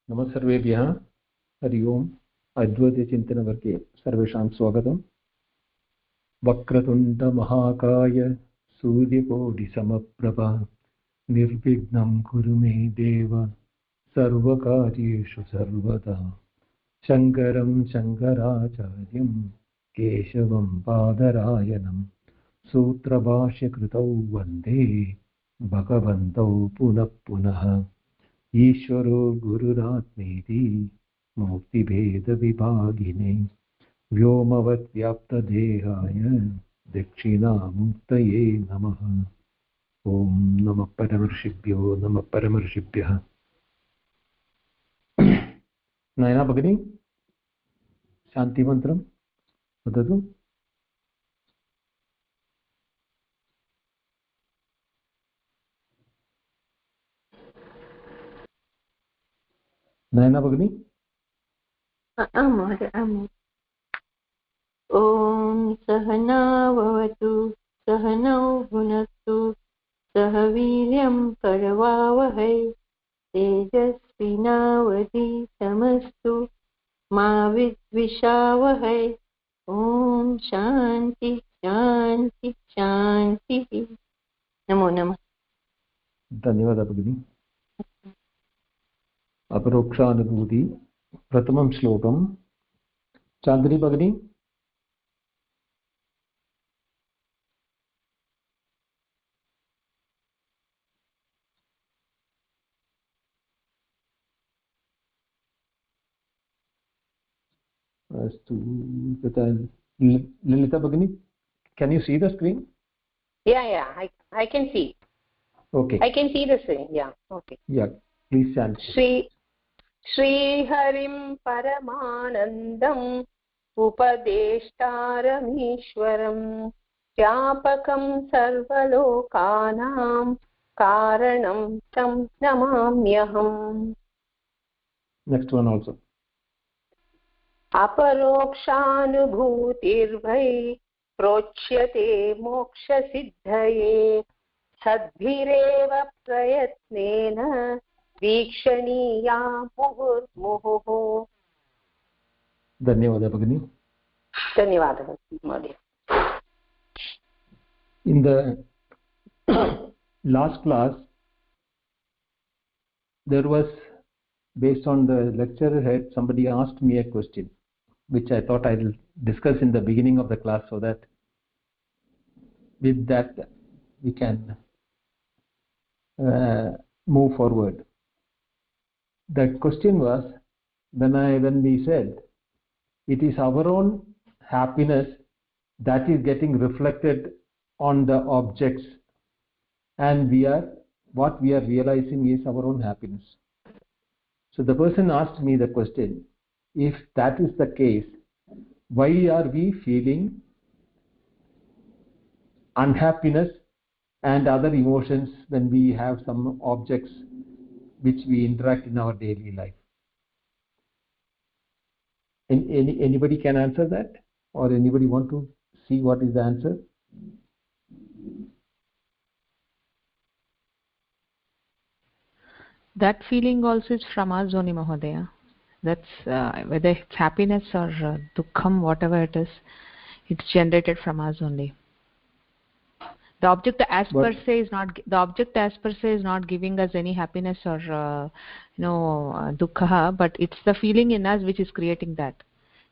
नमः सर्वेभ्यः हरि ओम् अद्वैतचिन्तनवर्गे सर्वेषां स्वागतम् वक्रतुण्डमहाकाय सूर्यकोटिसमप्रभा निर्विघ्नं कुरु मे देव सर्वकार्येषु सर्वदा शङ्करं शङ्कराचार्यं केशवं बादरायणं सूत्रभाष्यकृतौ वन्दे भगवन्तौ पुनः पुनः ईश्वरो गुरुरात्मेति मूर्तिभेदविभागिने व्योमवद्व्याप्तदेहाय दक्षिणामूर्तये नमः। ॐ नमः परमर्षिभ्यो नमः परमर्षिभ्यः। नयना भगिनी शान्तिमन्त्रं वदतु। नयना भगिनी आं महोदय आम्। ॐ सहना भवतु सहनौ भुनक्तु सह वीर्यं करवावहै तेजस्विनावधीतमस्तु मा विद्विषावहै। ॐ शान्ति शान्ति शान्तिः। नमो नमः। धन्यवादः भगिनी। अपरोक्षानुभूति प्रथमं श्लोकं चान्द्री भगिनी। अस्तु ललिता भगिनी, can you see the screen? Yeah, I can see. Okay. I can see the screen. Yeah, okay. Yeah, please chant. श्रीहरिं परमानन्दम् उपदेष्टारमीश्वरं व्यापकं सर्वलोकानां कारणं तं नमाम्यहम्. Next one also. अपरोक्षानुभूतिर्वै प्रोच्यते मोक्षसिद्धये सद्भिरेव प्रयत्नेन वीक्षणीया मुहुर्मुहुः. धन्यवादः भगिनी. धन्यवादः महोदय. In the last class there was, based on the lecture head, somebody asked me a question which I thought I'll discuss in the beginning of the class so that with that we can move forward. That question was, when we said it is our own happiness that is getting reflected on the objects, and what we are realizing is our own happiness. So the person asked me the question, if that is the case, why are we feeling unhappiness and other emotions when we have some objects which we interact in our daily life? Anybody can answer that, or anybody want to see what is the answer? That feeling also is from us only, Mahodaya. That's whether it's happiness or dukkham, whatever it is, it's generated from us only. The object as per se is not giving us any happiness or dukkha, but it's the feeling in us which is creating that.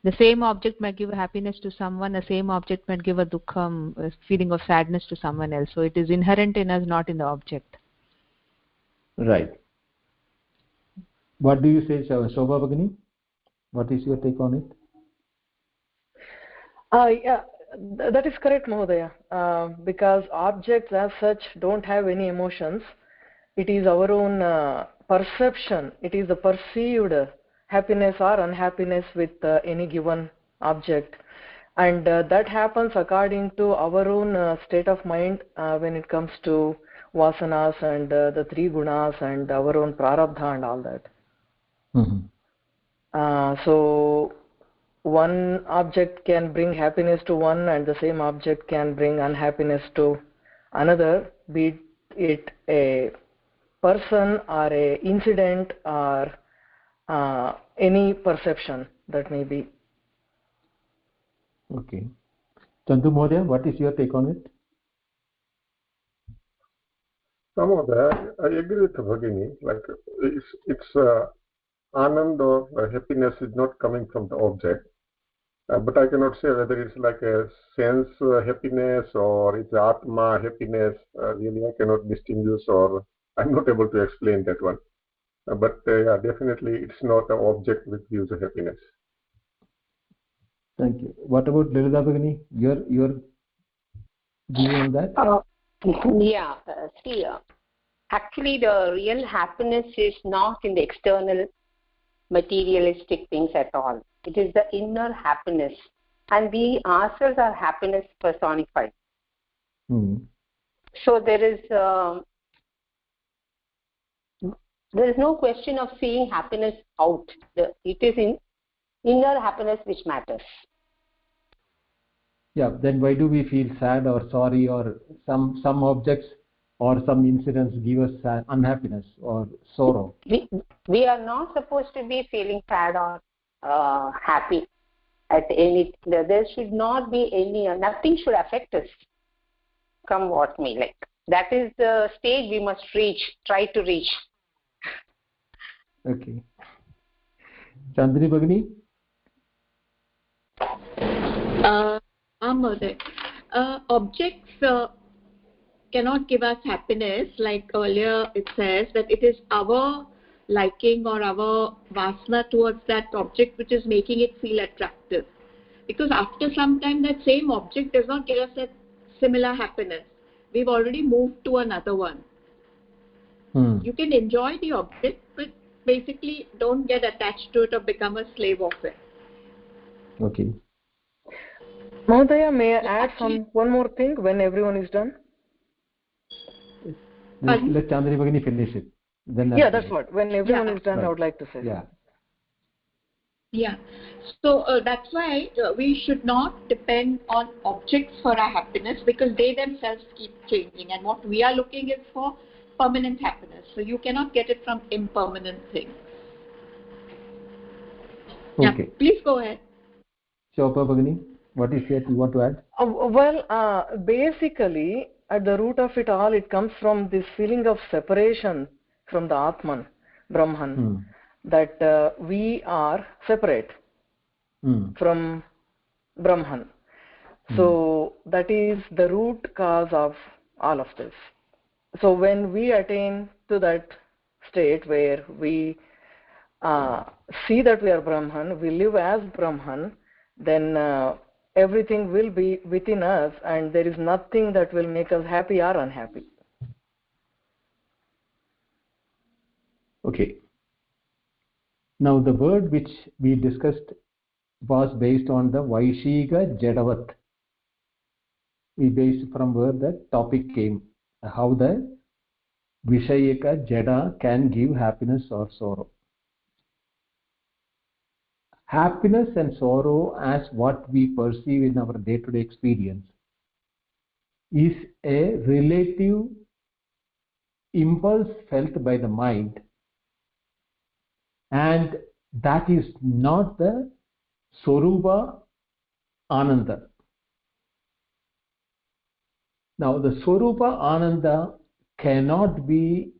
The same object might give happiness to someone, the same object might give a dukkham, a feeling of sadness to someone else. So it is inherent in us, not in the object. Right. What do you say, Shobha Bhagini? What is your take on it? Yeah, that is correct, Mahodaya. Because objects as such don't have any emotions. It is our own perception. It is the perceived happiness or unhappiness with any given object. And that happens according to our own state of mind when it comes to vasanas and the three gunas and our own prarabdha and all that. So one object can bring happiness to one, and the same object can bring unhappiness to another, be it a person or a incident or any perception that may be. Okay. Chandu Mahodaya, what is your take on it? Samoda, I agree with Bhagini. Like it's anand or happiness is not coming from the object, but I cannot say whether it's like a sense happiness or it's atma happiness. Really, I cannot distinguish, or I'm not able to explain that one. But yeah, definitely, it's not an object which gives a happiness. Thank you. What about Lilita Bhagini? Your view on that? Yeah, see, actually the real happiness is not in the external materialistic things at all. It is the inner happiness, and we ourselves are happiness personified. So there is no question of seeing happiness out. It is in inner happiness which matters. Yeah, then why do we feel sad or sorry, or some objects or some incidents give us unhappiness or sorrow? We are not supposed to be feeling sad or happy at any. There should not be any. Nothing should affect us. Come what may, like that is the stage we must reach. Try to reach. Okay. Chandini Bhagini. Objects cannot give us happiness. Like earlier it says that it is our liking or our vasana towards that object which is making it feel attractive, because after some time that same object does not give us that similar happiness. We've already moved to another one. You can enjoy the object, but basically don't get attached to it or become a slave of it. Okay. Mahodaya, may I add one more thing when everyone is done? Let Chandini Bhagini finish it. Then yeah, that's what. When everyone is done, right. I would like to say. Yeah. So that's why we should not depend on objects for our happiness, because they themselves keep changing, and what we are looking is for permanent happiness. So you cannot get it from impermanent things. Okay. Yeah, please go ahead. Shobha Bhagini, what is it you want to add? Basically, at the root of it all, it comes from this feeling of separation from the Atman, Brahman, that we are separate from Brahman. So that is the root cause of all of this. So when we attain to that state where we see that we are Brahman, we live as Brahman, then everything will be within us, and there is nothing that will make us happy or unhappy. Okay. Now the word which we discussed was based on the Vaishiga Jadavat. We based from where the topic came, how the Vishayika Jada can give happiness or sorrow. Happiness and sorrow, as what we perceive in our day-to-day experience, is a relative impulse felt by the mind, and that is not the Swarupa Ananda. Now the Swarupa Ananda cannot be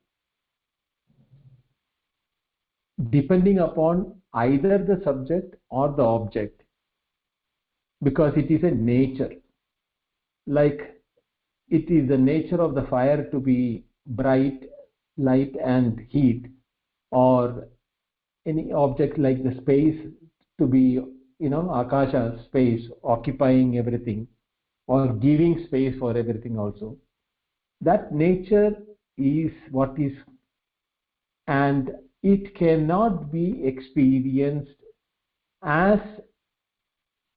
depending upon either the subject or the object, because it is a nature. Like it is the nature of the fire to be bright, light and heat, or any object like the space to be, akasha, space, occupying everything or giving space for everything also. That nature is what is, and it cannot be experienced as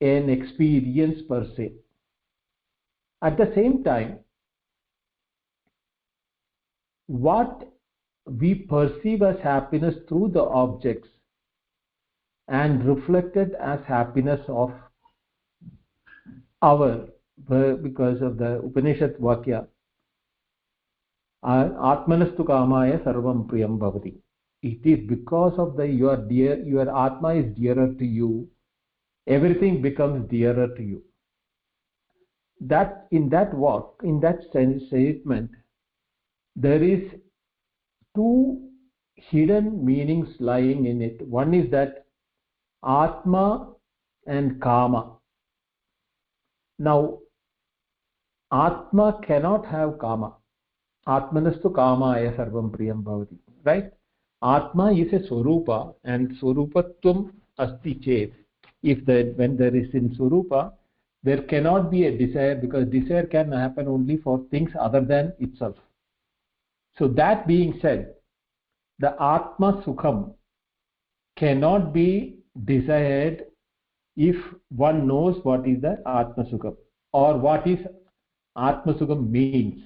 an experience per se. At the same time, what we perceive as happiness through the objects and reflected as happiness of our, because of the Upanishad Vakya, Atmanastu Kamaya Sarvam Priyam Bhavati. it is because of your Atma is dearer to you, everything becomes dearer to you. That in that statement, there is two hidden meanings lying in it. One is that Atma and Kama. Now, Atma cannot have Kama. Atmanastu Kamaya Sarvam Priyam Bhavati. Right? Atma is a Swarupa, and Swarupatvam Asti Chet. When there is in Swarupa, there cannot be a desire, because desire can happen only for things other than itself. So that being said, the Atma Sukham cannot be desired if one knows what is the Atma Sukham or what is Atma Sukham means.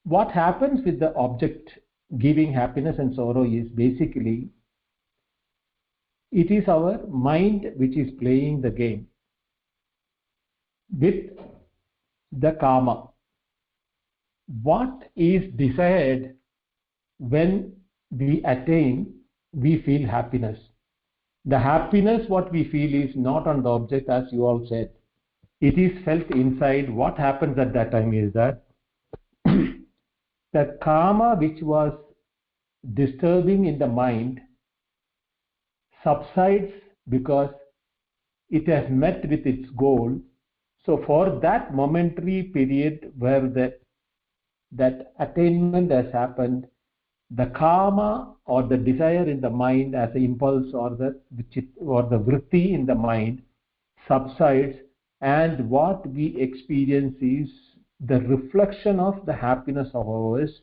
What happens with the object giving happiness and sorrow is basically it is our mind which is playing the game with the Kama. What is desired when we attain, we feel happiness. The happiness what we feel is not on the object, as you all said. It is felt inside. What happens at that time is that the Kama which was disturbing in the mind subsides because it has met with its goal. So for that momentary period where that attainment has happened, the Kama or the desire in the mind as an impulse or the vritti in the mind subsides, and what we experience is the reflection of the happiness of ours,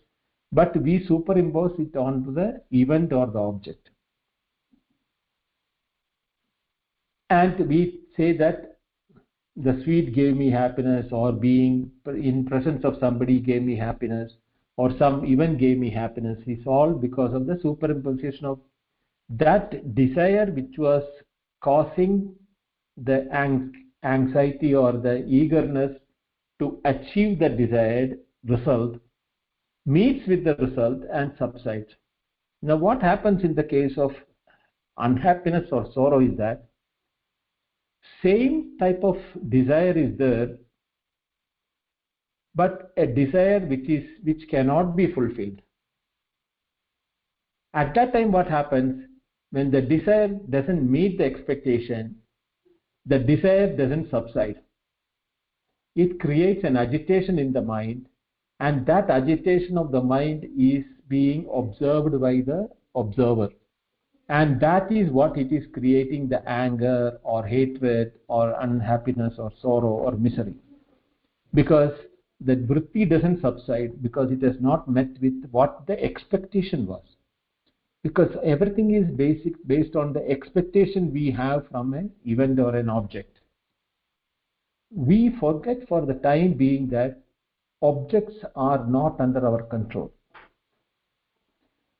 but we superimpose it onto the event or the object. And we say that the sweet gave me happiness, or being in presence of somebody gave me happiness, or some event gave me happiness. It's all because of the superimposition of that desire which was causing the anxiety or the eagerness to achieve the desired result, meets with the result and subsides. Now what happens in the case of unhappiness or sorrow is that same type of desire is there, but a desire which cannot be fulfilled. At that time what happens, when the desire doesn't meet the expectation, the desire doesn't subside. It creates an agitation in the mind, and that agitation of the mind is being observed by the observer, and that is what it is creating the anger or hatred or unhappiness or sorrow or misery, because the vritti doesn't subside, because it has not met with what the expectation was, because everything is based on the expectation we have from an event or an object. We forget for the time being that objects are not under our control.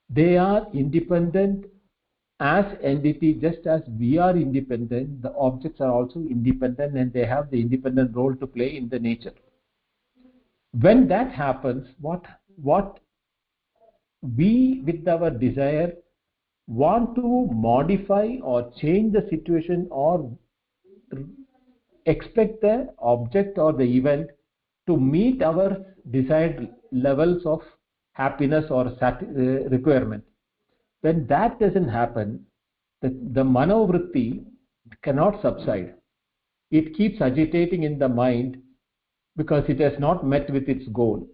They are independent as entity. Just as we are independent, the objects are also independent, and they have the independent role to play in the nature. When that happens, what we with our desire want to modify or change the situation or expect the object or the event to meet our desired levels of happiness or requirement. When that doesn't happen, the manovritti cannot subside. It keeps agitating in the mind because it has not met with its goal.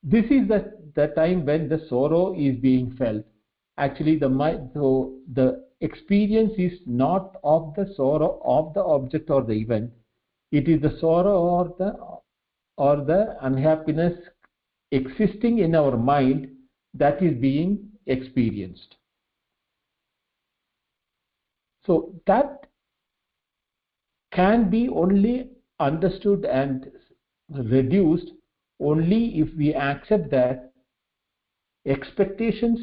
This is the time when the sorrow is being felt. Actually, the experience is not of the sorrow of the object or the event. It is the sorrow or the unhappiness existing in our mind that is being experienced. So that can be only understood and reduced only if we accept that expectations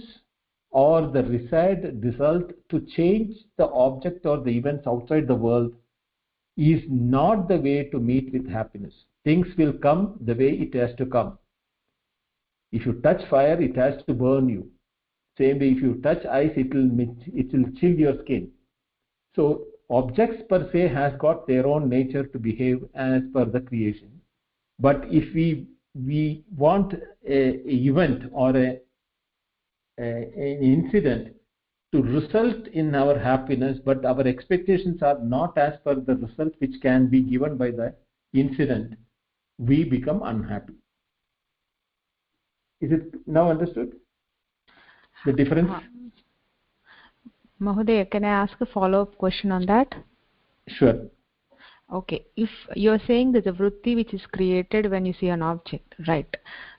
or the desired result to change the object or the events outside the world is not the way to meet with happiness. Things will come the way it has to come. If you touch fire, it has to burn you. Same way, if you touch ice, it will chill your skin. So objects per se has got their own nature to behave as per the creation. But if we want a event or an incident to result in our happiness, but our expectations are not as per the result which can be given by the incident, we become unhappy. Is it now understood? The difference? Mahodaya, can I ask a follow-up question on that? Sure. Okay, if you're saying there's a vritti which is created when you see an object, right?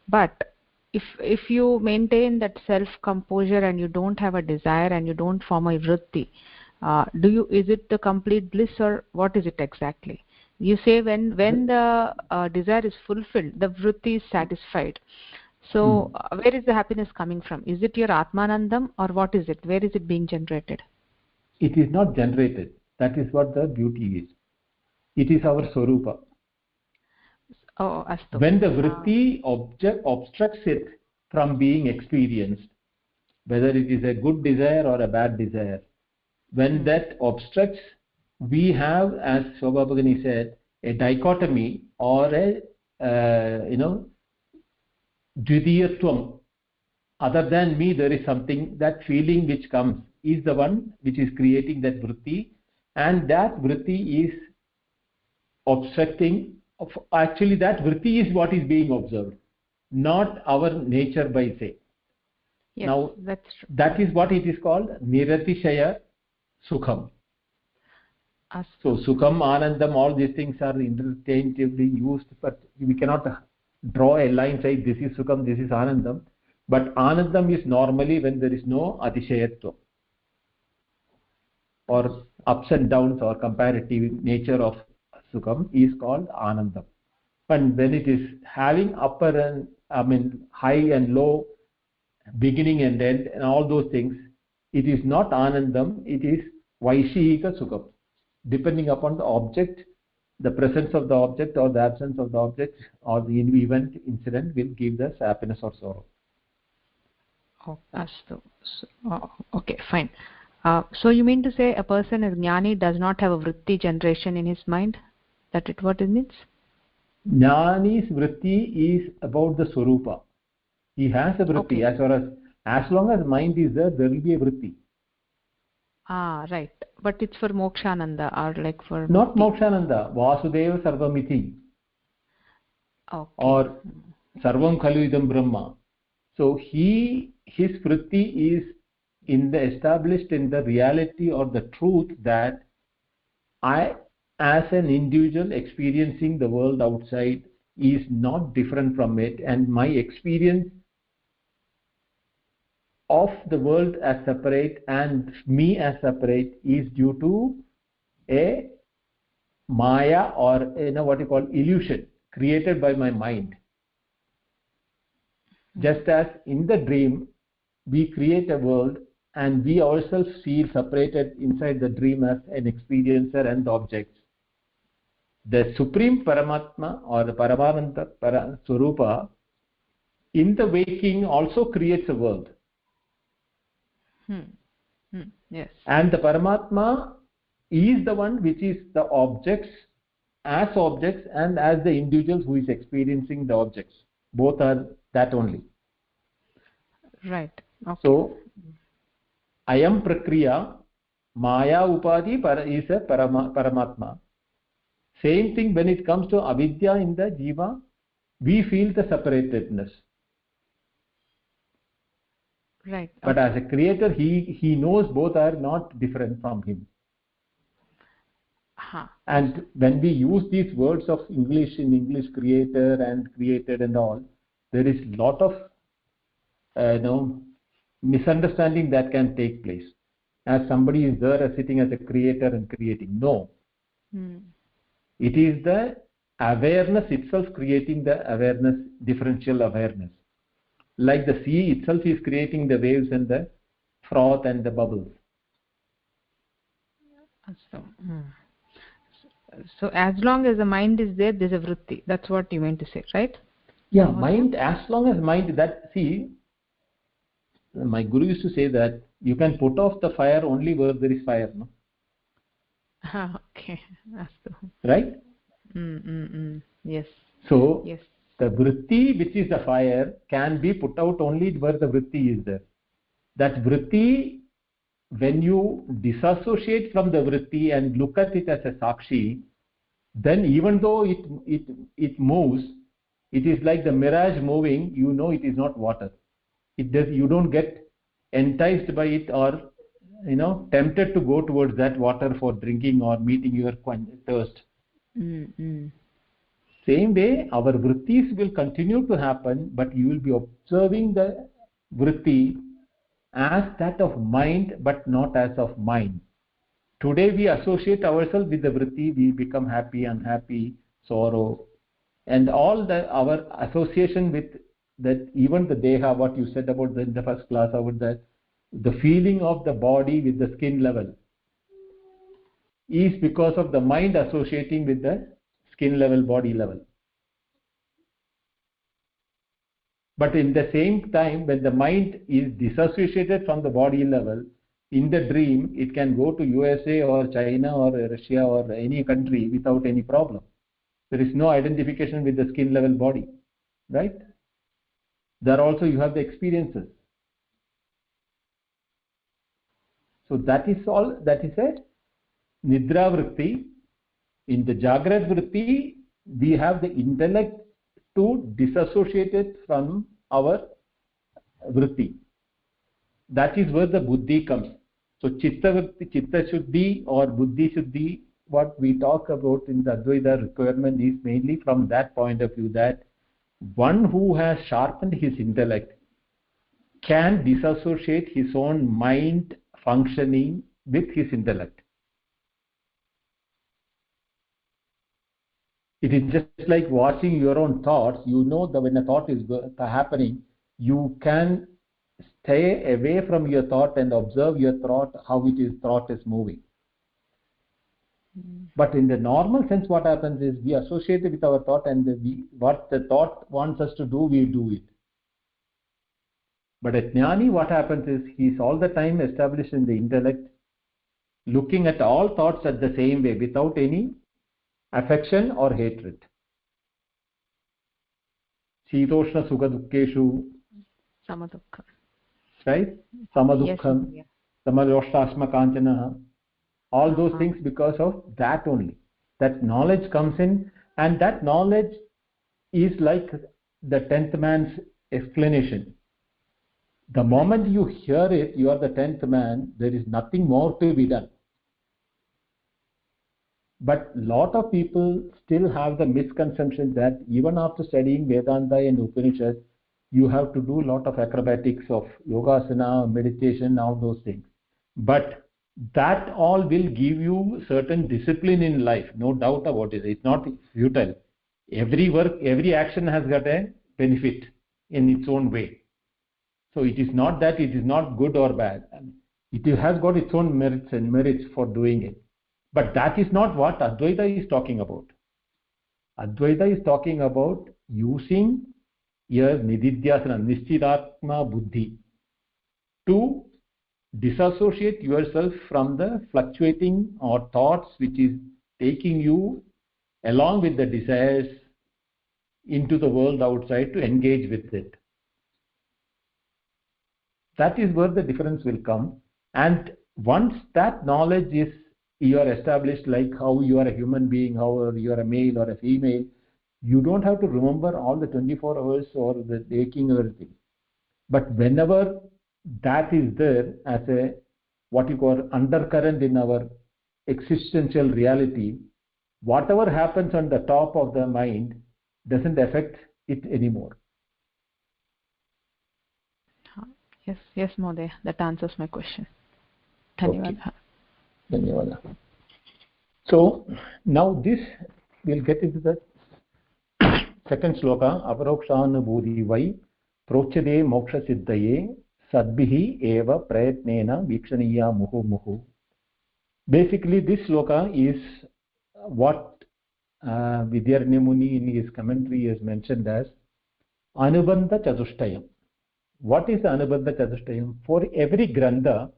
But if you maintain that self-composure and you don't have a desire and you don't form a vritti, is it the complete bliss, or what is it exactly? You say when the desire is fulfilled, the vritti is satisfied. So where is the happiness coming from? Is it your Atmanandam, or what is it? Where is it being generated? It is not generated. That is what the beauty is. It is our Swarupa. Oh, astu. When the vritti obstructs it from being experienced, whether it is a good desire or a bad desire, when that obstructs, we have, as Shobha Bhagini said, a dichotomy or a dvidiyatvam. Other than me, there is something. That feeling which comes is the one which is creating that vritti, and that vritti is obstructing. Actually, that vritti is what is being observed, not our nature by se. Yes, now that's true. That is what it is called niratishaya sukham. So sukham, anandam, all these things are interchangeably used, but we cannot draw a line saying this is sukham, this is anandam. But anandam is normally when there is no atishayatva or ups and downs or comparative nature of sukham is called anandam. And when it is having upper and high and low, beginning and end, and all those things, it is not anandam, it is vaishihika sukham. Depending upon the object, the presence of the object or the absence of the object or the event, incident will give us happiness or sorrow. Oh, astu. Okay, fine. So you mean to say a person as jnani does not have a vritti generation in his mind? That it what it means? Jnani's vritti is about the swarupa. He has a vritti. Okay. As long as mind is there, there will be a vritti. Ah, right. But it's for mokshananda or like for not mukti. Mokshananda, Vasudeva Sarvamiti. Okay. Or Sarvam Khalu Idam Brahma. So his vritti is established in the reality or the truth that I, as an individual experiencing the world outside, is not different from it, and my experience of the world as separate and me as separate is due to a maya, or what you call illusion created by my mind. Just as in the dream we create a world and we ourselves feel separated inside the dream as an experiencer and objects, the supreme Paramatma or the Paramananda Swarupa in the waking also creates a world. Yes. And the Paramatma is the one which is the objects as objects and as the individuals who is experiencing the objects. Both are that only. Right. Okay. So ayam prakriya, maya upadhi is a Paramatma. Same thing when it comes to avidya in the jiva, we feel the separatedness. Right. Okay. But as a creator, he knows both are not different from him. And when we use these words of English in English, creator and created and all, there is a lot of misunderstanding that can take place. As somebody is there as sitting as a creator and creating. No. It is the awareness itself creating the awareness, differential awareness. Like the sea itself is creating the waves and the froth and the bubbles. So as long as the mind is there, there's a vritti. That's what you meant to say, right? Yeah, mind, as long as mind, that, see, my guru used to say that you can put off the fire only where there is fire, no? Okay, astu. Right? Yes. So Yes. the vritti, which is the fire, can be put out only where the vritti is there. That vritti, when you disassociate from the vritti and look at it as a sakshi, then even though it moves, it is like the mirage moving. You know it is not water. You don't get enticed by it or tempted to go towards that water for drinking or meeting your thirst. Same way, our vrittis will continue to happen, but you will be observing the vritti as that of mind, but not as of mind. Today we associate ourselves with the vritti. We become happy, unhappy, sorrow, and all our association with that, even the deha, what you said about in the first class, about the feeling of the body with the skin level is because of the mind associating with the skin level, body level. But in the same time, when the mind is disassociated from the body level, in the dream, it can go to USA or China or Russia or any country without any problem. There is no identification with the skin level body, right? There also you have the experiences. So that is all. That is a nidra vritti. In the jagrat vritti, we have the intellect to disassociate it from our vritti. That is where the buddhi comes. So chitta shuddhi or buddhi shuddhi, what we talk about in the Advaita requirement is mainly from that point of view, that one who has sharpened his intellect can disassociate his own mind functioning with his intellect. It is just like watching your own thoughts. You know that when a thought is happening, you can stay away from your thought and observe your thought, how thought is moving. But in the normal sense, what happens is we associate it with our thought, and what the thought wants us to do, we do it. But at Jnani, what happens is he is all the time established in the intellect, looking at all thoughts at the same way, without any affection or hatred. Shitoshna sukha dukkeshu. Samadukkham. Right? Samadukham. Yes. Samadoshtasma kanchana. All those things because of that only. That knowledge comes in, and that knowledge is like the 10th man's explanation. The moment you hear it, you are the 10th man, there is nothing more to be done. But lot of people still have the misconception that even after studying Vedanta and Upanishad, you have to do a lot of acrobatics of yogasana, meditation, all those things. But that all will give you certain discipline in life, no doubt about it. It's not futile. Every work, every action has got a benefit in its own way. So it is not that it is not good or bad. It has got its own merits for doing it. But that is not what Advaita is talking about. Advaita is talking about using your nididhyasana, nishchidatma buddhi, to disassociate yourself from the fluctuating or thoughts which is taking you along with the desires into the world outside, to engage with it. That is where the difference will come. And once that knowledge is, you are established, like how you are a human being, how you are a male or a female, you don't have to remember all the 24 hours or the waking or everything. But whenever that is there as a what you call undercurrent in our existential reality, whatever happens on the top of the mind doesn't affect it anymore. Yes, Mohdaya, that answers my question. Dhanyawada. Dhanyawada. So now this, we'll get into the second sloka. Aparokshanubhuti vai prochade moksha siddhaye sadbihi eva prayatnena vikshaniya muhu muhu. Basically, this sloka is what Vidyaranya Muni in his commentary has mentioned as Anubandha Chatushtayam. What is the Anubandha Chatushtayam? For every Grantha,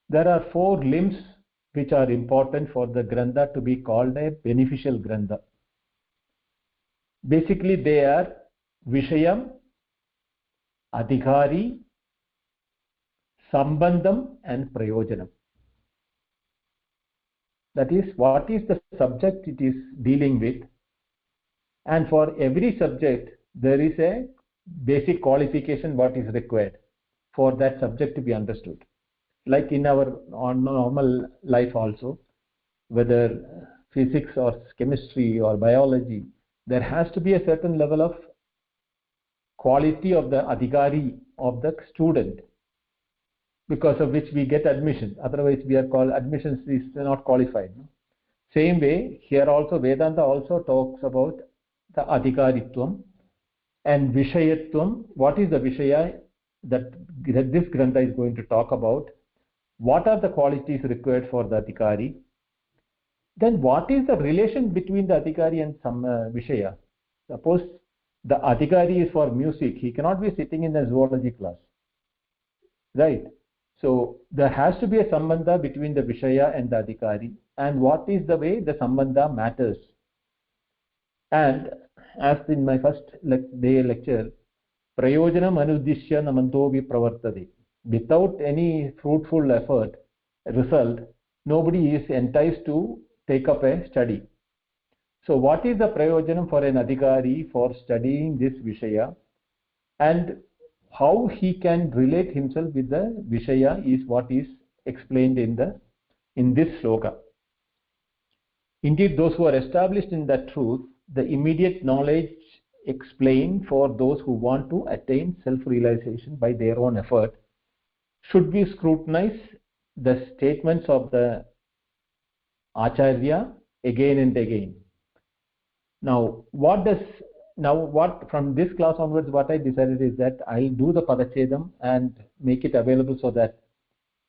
there are 4 limbs which are important for the Grantha to be called a beneficial Grantha. Basically, they are Vishayam, Adhikari, Sambandham and Prayojanam. That is, what is the subject it is dealing with, and for every subject there is a basic qualification what is required for that subject to be understood. Like in our normal life also, whether physics or chemistry or biology, there has to be a certain level of quality of the adhikari of the student, because of which we get admission. Otherwise we are called admissions is not qualified. Same way here also Vedanta also talks about the adhikaritvam and vishayatvam. What is the vishaya that this grantha is going to talk about? What are the qualities required for the adhikari? Then what is the relation between the adhikari and some vishaya? Suppose the adhikari is for music, he cannot be sitting in a zoology class, right? So there has to be a sambandha between the vishaya and the adhikari, and what is the way the sambandha matters. And as in my first day lecture, prayojanam anuddishya namanto vipravartade. Without any fruitful effort, result, nobody is enticed to take up a study. So what is the prayojanam for an adhikari for studying this vishaya, and how he can relate himself with the vishaya is what is explained in this sloka. Indeed, those who are established in that truth, the immediate knowledge explained for those who want to attain self-realization by their own effort, should we scrutinize the statements of the Acharya again and again. Now from this class onwards, what I decided is that I'll do the Padachedam and make it available so that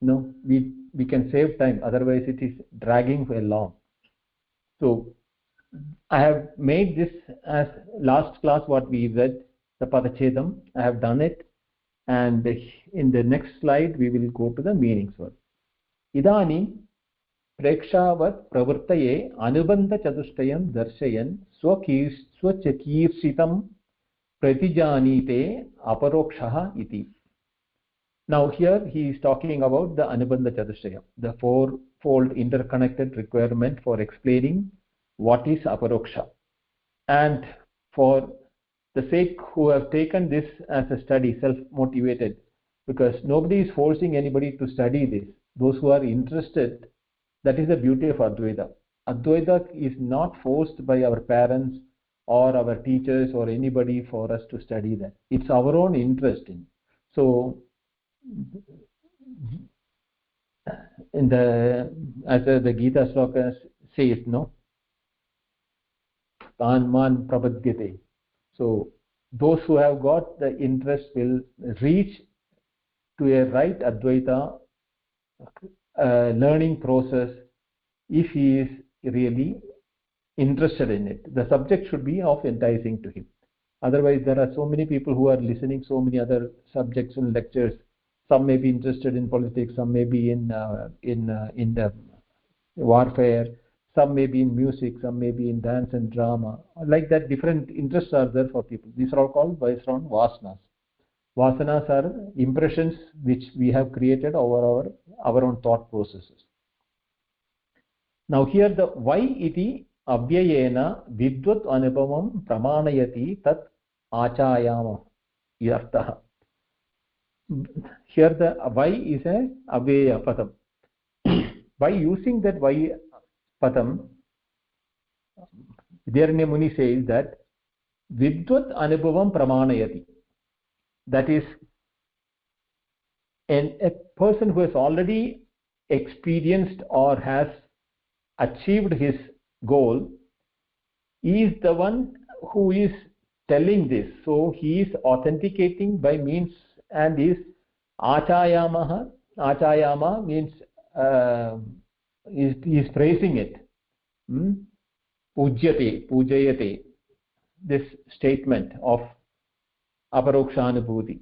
we can save time. Otherwise, it is dragging for long. So I have made this as last class what we read, the Padachedam. I have done it, and in the next slide we will go to the meanings for Idani Prekshavat Pravurtaye Anubandha Chatushtayam Darshayan Swachakirsitam Pratijanite Aparokshaha iti. Now here he is talking about the Anubandha Chatushtayam, the 4-fold interconnected requirement for explaining what is Aparoksha. And for the sake who have taken this as a study, self-motivated, because nobody is forcing anybody to study this. Those who are interested, that is the beauty of Advaita. Advaita is not forced by our parents or our teachers or anybody for us to study that. It's our own interest in. So, in as the Gita sloka says, Tan man prapadyate. So those who have got the interest will reach to a right Advaita learning process if he is really interested in it. The subject should be of enticing to him. Otherwise, there are so many people who are listening so many other subjects and lectures. Some may be interested in politics, some may be in the warfare, some may be in music, some may be in dance and drama. Like that, different interests are there for people. These are all called based on vasanas. Vasanas are impressions which we have created over our own thought processes. Now here the why iti avyayena vidvat anubhavam pramanayati tat achayama yartha. Here the why is a avyaya padam. By using that why padam, Vidyaranya Muni says that vidvat anubhavam pramanayati. That is, a person who has already experienced or has achieved his goal is the one who is telling this. So he is authenticating by means and is achayamaha. Achayama means is praising it. Pujyate, pujayate. This statement of Aparokshanubhuti.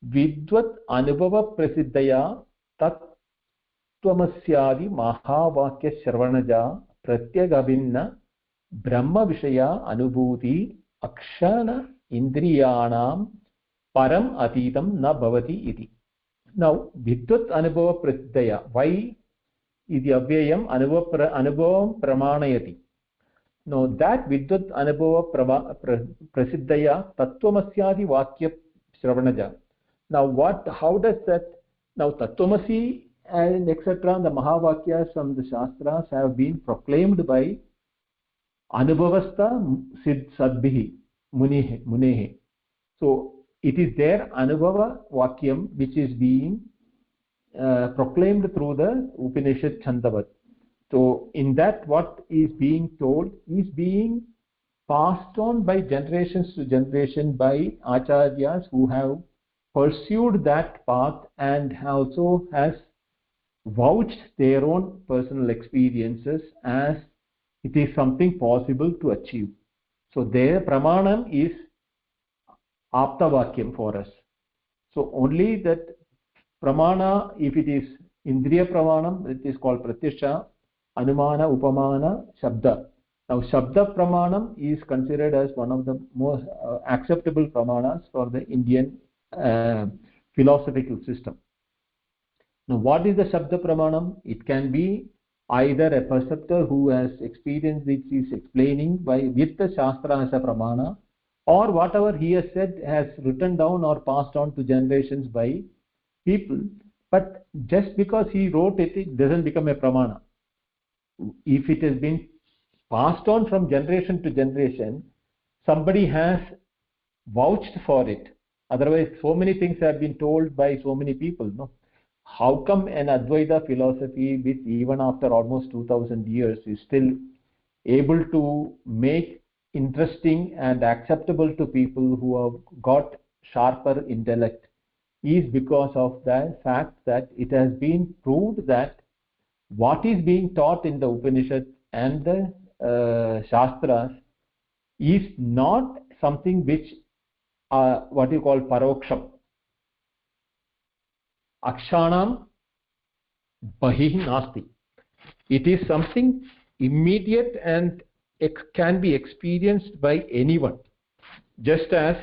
vidvat anubhava prasiddhaya tat त्वमस्यादि महावाक्य श्रवणजा प्रत्यगभिन्न ब्रह्म विषय अनुभूति अक्षण इंद्रियाणां परम अतीतं न भवति इति. Now vidvat anubhava prasiddhaya, why is avyayam anubhavam pramanayati? Now that vidvat anubhava prasiddhaya tattvamasyadi vakya shravanaja. Now how does that, now tattvamasi and etc., the Mahavakyas from the Shastras have been proclaimed by Anubhavastha Sadbhihi Munehe. So it is their Anubhava Vakyam which is being proclaimed through the Upanishad Chandavat. So in that, what is being told is being passed on by generations to generation by Acharyas who have pursued that path and also has vouched their own personal experiences as it is something possible to achieve. So their pramanam is aptavakyam for us. So only that pramana, if it is indriya pramanam, it is called pratyasha, anumana, upamana, shabda. Now shabda pramanam is considered as one of the most acceptable pramanas for the Indian philosophical system. Now, what is the Shabda Pramanam? It can be either a perceptor who has experienced it is explaining with the Shastra as a Pramana, or whatever he has said has written down or passed on to generations by people. But just because he wrote it, it doesn't become a Pramana. If it has been passed on from generation to generation, somebody has vouched for it. Otherwise, so many things have been told by so many people. No? How come an Advaita philosophy, which even after almost 2000 years is still able to make interesting and acceptable to people who have got sharper intellect, is because of the fact that it has been proved that what is being taught in the Upanishad and the Shastras is not something which what you call paroksham. Akshanam bahihi nasti. It is something immediate and it can be experienced by anyone. Just as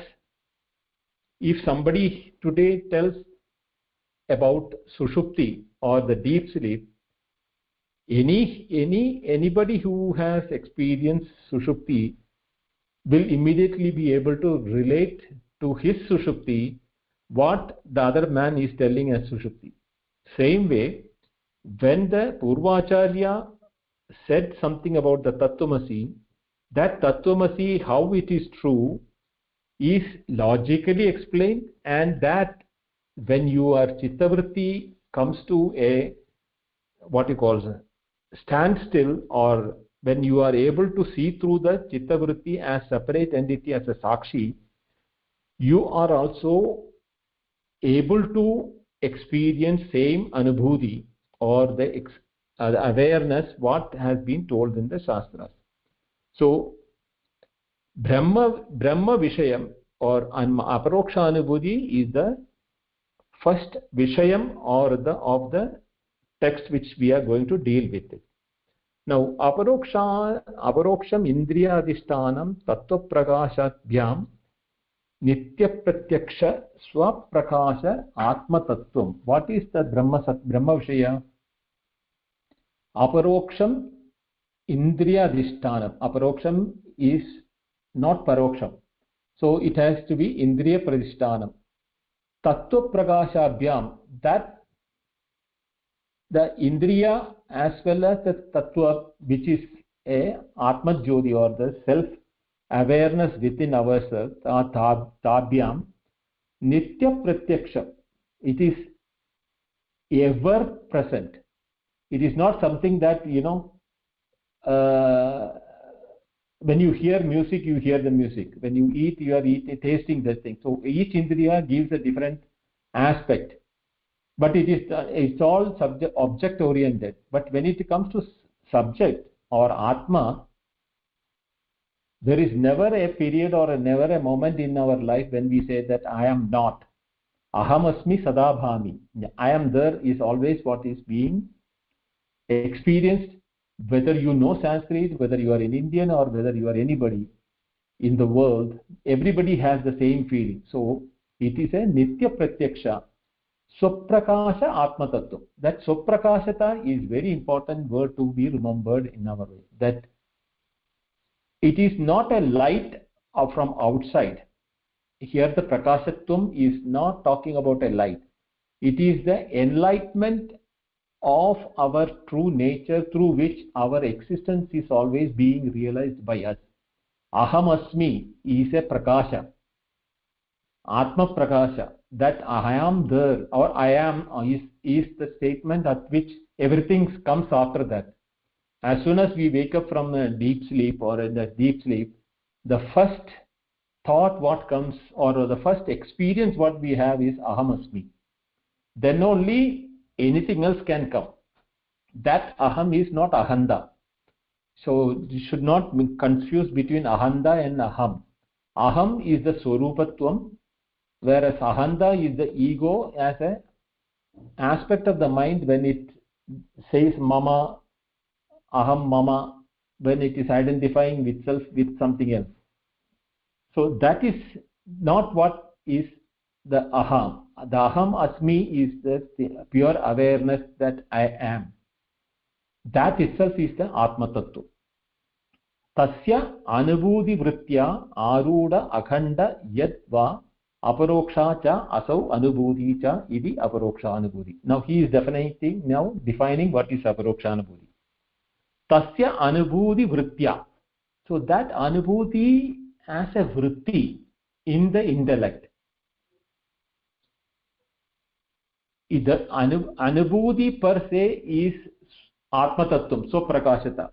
if somebody today tells about sushupti or the deep sleep, anybody who has experienced sushupti will immediately be able to relate to his sushupti what the other man is telling as sushupti. Same way, when the Purvacharya said something about the Tattvamasi, that Tattvamasi, how it is true, is logically explained, and that when your Chittavritti comes to a what you call standstill, or when you are able to see through the Chittavritti as separate entity, as a Sakshi, you are also able to experience same anubhuti or the awareness what has been told in the Shastras. So Brahma Vishayam or Aparokshanubhuti is the first Vishayam or of the text which we are going to deal with it. Now Aparoksham Indriyadhishtanam Tattva Prakashabhyam Nitya Pratyaksha Swaprakasha Atma Tattvam. What is the Brahma Vishaya? Aparoksham Indriyadhishtanam. Aparoksham is not Paroksham. So it has to be Indriya Pradhishtanam. Tattva Prakashabhyam, that the Indriya as well as the Tattva, which is a Atma Jyoti or the self awareness within ourselves, Tabhyam, Nitya Pratyaksha. It is ever present. It is not something that, when you hear music, you hear the music. When you eat, you are tasting the thing. So each Indriya gives a different aspect. But it's all object oriented. But when it comes to subject or Atma, there is never a period or never a moment in our life when we say that I am not. Aham asmi sada bhami. I am there is always what is being experienced, whether you know Sanskrit, whether you are an Indian or whether you are anybody in the world, everybody has the same feeling. So it is a nitya pratyaksha, swaprakasha atma tattva. That swaprakashata is very important word to be remembered in our way. That it is not a light from outside. Here the prakashatvam is not talking about a light. It is the enlightenment of our true nature through which our existence is always being realized by us. Aham asmi is a prakasha, atma prakasha, that I am there or I am is the statement at which everything comes after that. As soon as we wake up from a deep sleep or in the deep sleep, the first thought what comes or the first experience what we have is aham asmi. Then only anything else can come. That aham is not ahanda. So you should not confuse between ahanda and aham. Aham is the swarupatvam, whereas ahanda is the ego as a aspect of the mind when it says mama, aham mama, when it is identifying itself with something else. So that is not what is the aham. The aham asmi is the pure awareness that I am. That itself is the atma tattva. Tasya anubhuti vritya aruda akhanda yad va aparoksha cha asau anubhuti cha idi aparokshanubhuti. Now he is defining what is aparokshanubhuti. Tasya anubhuti vritya. So that anubhuti as a vritti in the intellect. The anubhuti per se is atma tattvam, so prakashata.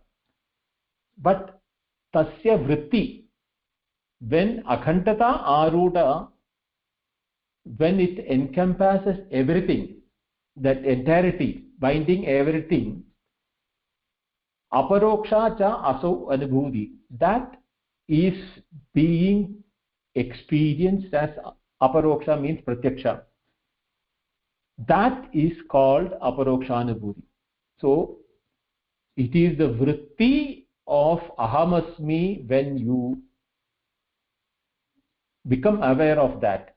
But tasya vritti, when akhandata aruda, when it encompasses everything, that entirety, binding everything, aparoksha cha asau anubhuti, that is being experienced as aparoksha means pratyaksha. That is called aparokshanubhuti. So it is the vritti of ahamasmi when you become aware of that.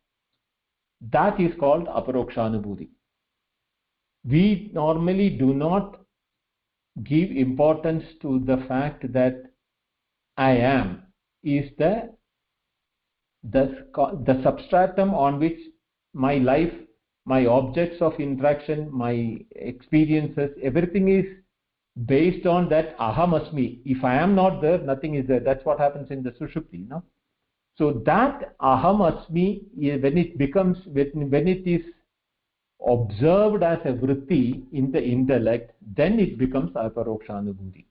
That is called aparokshanubhuti. We normally do not give importance to the fact that I am is the substratum on which my life, my objects of interaction, my experiences, everything is based on that aham asmi. If I am not there, nothing is there. That's what happens in the sushupti, no? So that aham asmi, when it is observed as a vritti in the intellect, then it becomes aparokshanubhuti.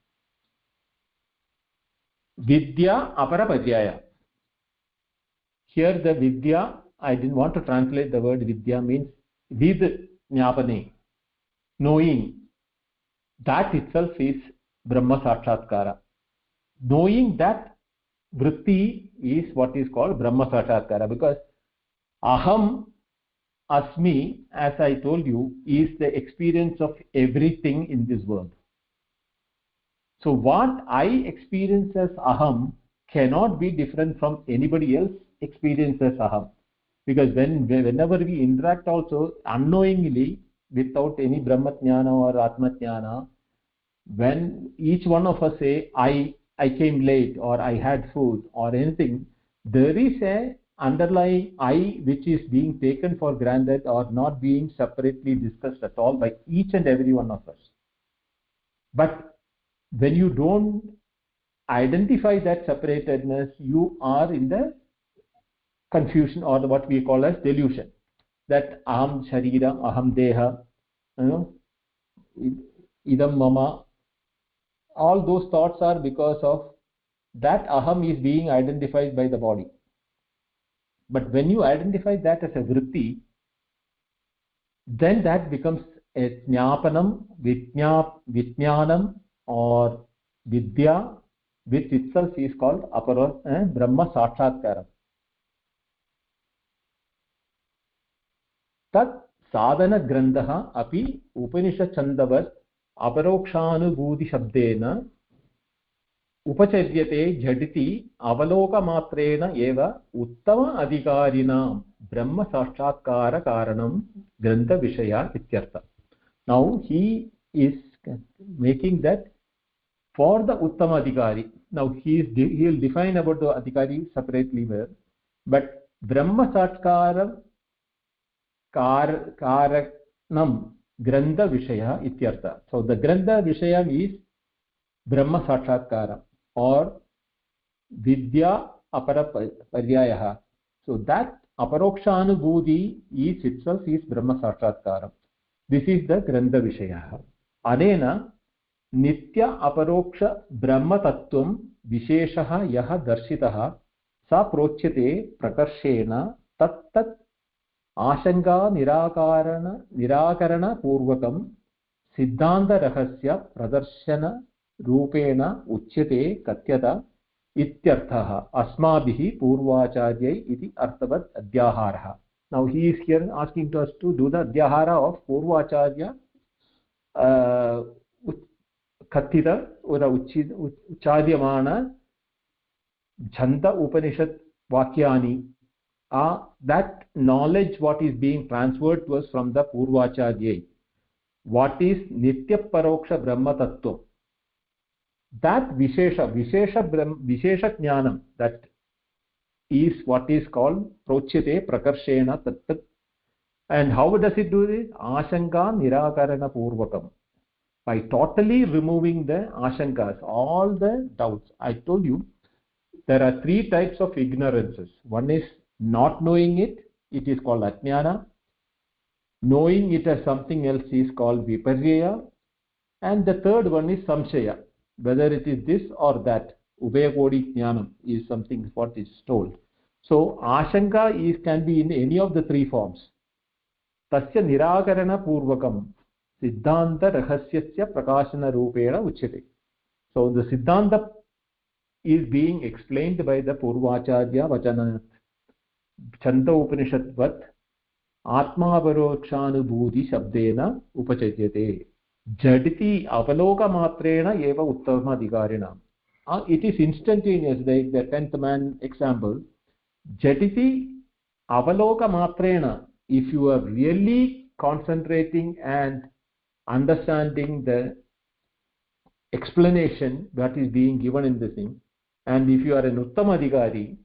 Vidya aparapadyaya. Here the vidya, I didn't want to translate the word vidya, means vid jnapane, knowing. That itself is Brahma Sakshatkara. Knowing that vritti is what is called Brahma Sakshatkara, because aham asmi, as I told you, is the experience of everything in this world. So what I experience as aham cannot be different from anybody else experience as aham. Because whenever we interact also unknowingly, without any Brahmatjnana or Atmatjnana, when each one of us say, I came late or I had food or anything, there is a underlying I which is being taken for granted or not being separately discussed at all by each and every one of us. But when you don't identify that separatedness, you are in the confusion or what we call as delusion. That aham sharira, aham deha, idam mama, all those thoughts are because of that aham is being identified by the body. But when you identify that as a vritti, then that becomes a jnapanam, vijnanam or vidya, which itself is called Brahma Sakshatkaram. तत् साधनग्रन्थः अपि उपनिषच्छन्दवत् अपरोक्षानुभूतिशब्देन उपचर्यते झटिति अवलोकमात्रेण एव उत्तम अधिकारिणां ब्रह्मसाक्षात्कारकारणं ग्रन्थविषया इत्यर्थः. Now he is making that for the uttama adhikari. Now he will define about the adhikari separately there, but brahma satkaram karanam grantha vishaya ityartha. So the grantha vishaya is brahma sakshatkara or vidya apara paryayah. So that aparokshanubhuti is itself is brahma sakshatkara. This is the grantha vishaya. Anena nitya aparoksha brahma tattvam visheshah yah darshitah sa prochyate prakarshena tat tat आशंका निराकरण पूर्वकं सिद्धांत रहस्य प्रदर्शन रूपेण उच्यते कथ्यत इत्यर्थः अस्माभिः पूर्वाचार्यै इति अर्थवत् अध्याहारः. Now he is here asking to us to do the adhyahara of पूर्वाचार्य kathita or uchcharyamana chanda upanishad vakyani. That knowledge what is being transferred to us from the Purvacharya. What is Nitya Paroksha Brahma Tattva? That Vishesha Jnanam, that is what is called Prochyate Prakarshena Tattat. And how does it do this? Ashanka Nirakarana Purvakam. By totally removing the Ashankas, all the doubts. I told you there are three types of ignorances. One is not knowing it, it is called ajnana. Knowing it as something else is called viparya. And the third one is samshaya, whether it is this or that. Ubhayakodi jnanam is something what is told. So ashanka can be in any of the three forms. Tasya nirakarana purvakam siddhanta rahasyasya prakashana rupena uchyate. So the siddhanta is being explained by the Purvacharya Vachana Chanda Upanishad vat Aparokshanubhuti shabdena upacharyate jaditi avaloka matrena eva uttama adhikarina. It is instantaneous, like the 10th man example. Jaditi avaloka matrena, if you are really concentrating and understanding the explanation that is being given in this thing, and if you are an uttama adhikari,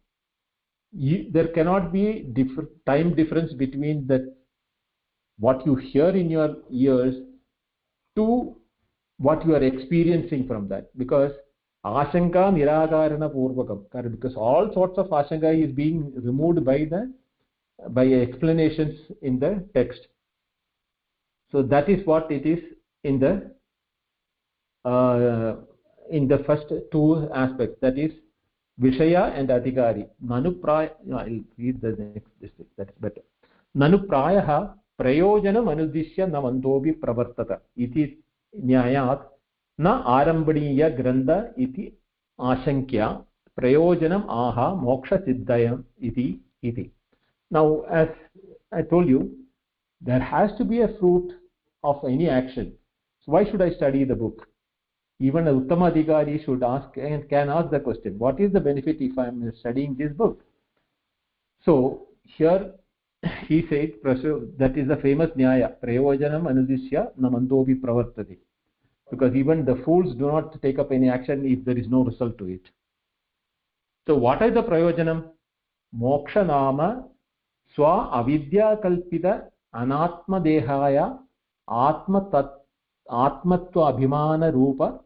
there cannot be time difference between what you hear in your ears to what you are experiencing from that, because ashanka nirakarana purvakam, because all sorts of ashanka is being removed by explanations in the text. So that is what it is in the first two aspects, that is Vishaya and Adhikari. Nanupraya, I'll read the next district, that's better. Nanuprayaha prayojanam anudishya namantobi pravartata iti nyayat na arambaniya grantha iti ashankya prayojanam aha moksha siddhayam iti. Now, as I told you, there has to be a fruit of any action. So why should I study the book? Even a uttama adhikari should ask and can ask the question, what is the benefit if I am studying this book? So here he said, that is the famous nyaya, prayojanam anudishya namantobi pravartati, because even the fools do not take up any action if there is no result to it. So what is the prayojanam? Moksha nama swa avidya kalpita anatma dehaya atmatva abhimana rupa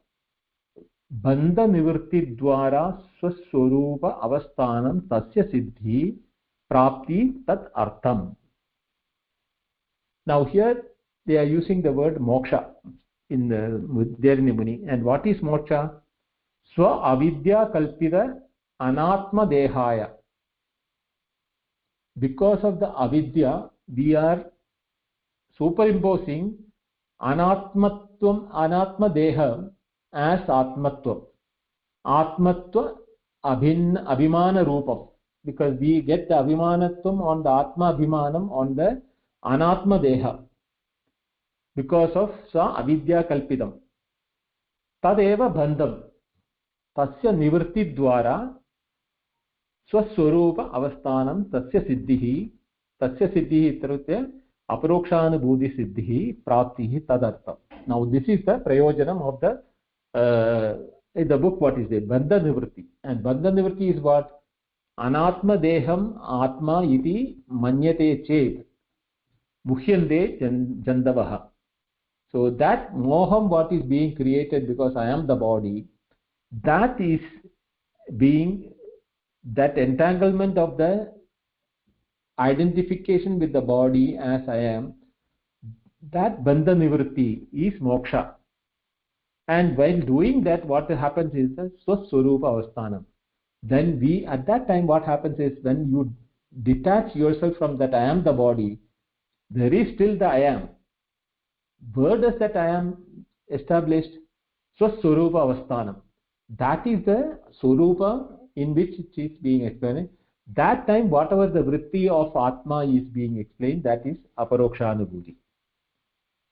bandha nivritti dwara swaswarupa avasthanam tasya siddhi prapti tat artham. Now here they are using the word moksha in the Muni. And what is moksha? Swa avidya kalpita anatma dehaya. Because of the avidya, we are superimposing anatma deha as atmatva abhimana rupam, because we get the abhimanatvam on the atma abhimanam on the anatma deha, because of sa avidya kalpitam, tadeva bandham, tasya nivritti dwara swaswarupa avasthanam tasya siddhihi itrute aparokshanubhuti siddhihi praptihi tadartham. Now this is the prayojanam of the in the book. What is it? Bandha nivritti. And bandha nivritti is what? Anatma deham atma iti manyate chet muhyande jandavaha. So that moham, what is being created because I am the body, that is being, that entanglement of the identification with the body as I am, that bandha nivritti is moksha. And while doing that, what happens is the swaswarupa avasthanam. Then we, at that time, what happens is, when you detach yourself from that I am the body, there is still the I am. Where does that I am established? Swaswarupa avasthanam. That is the swarupa in which it is being explained. That time, whatever the vritti of atma is being explained, that is aparokshanubhuti.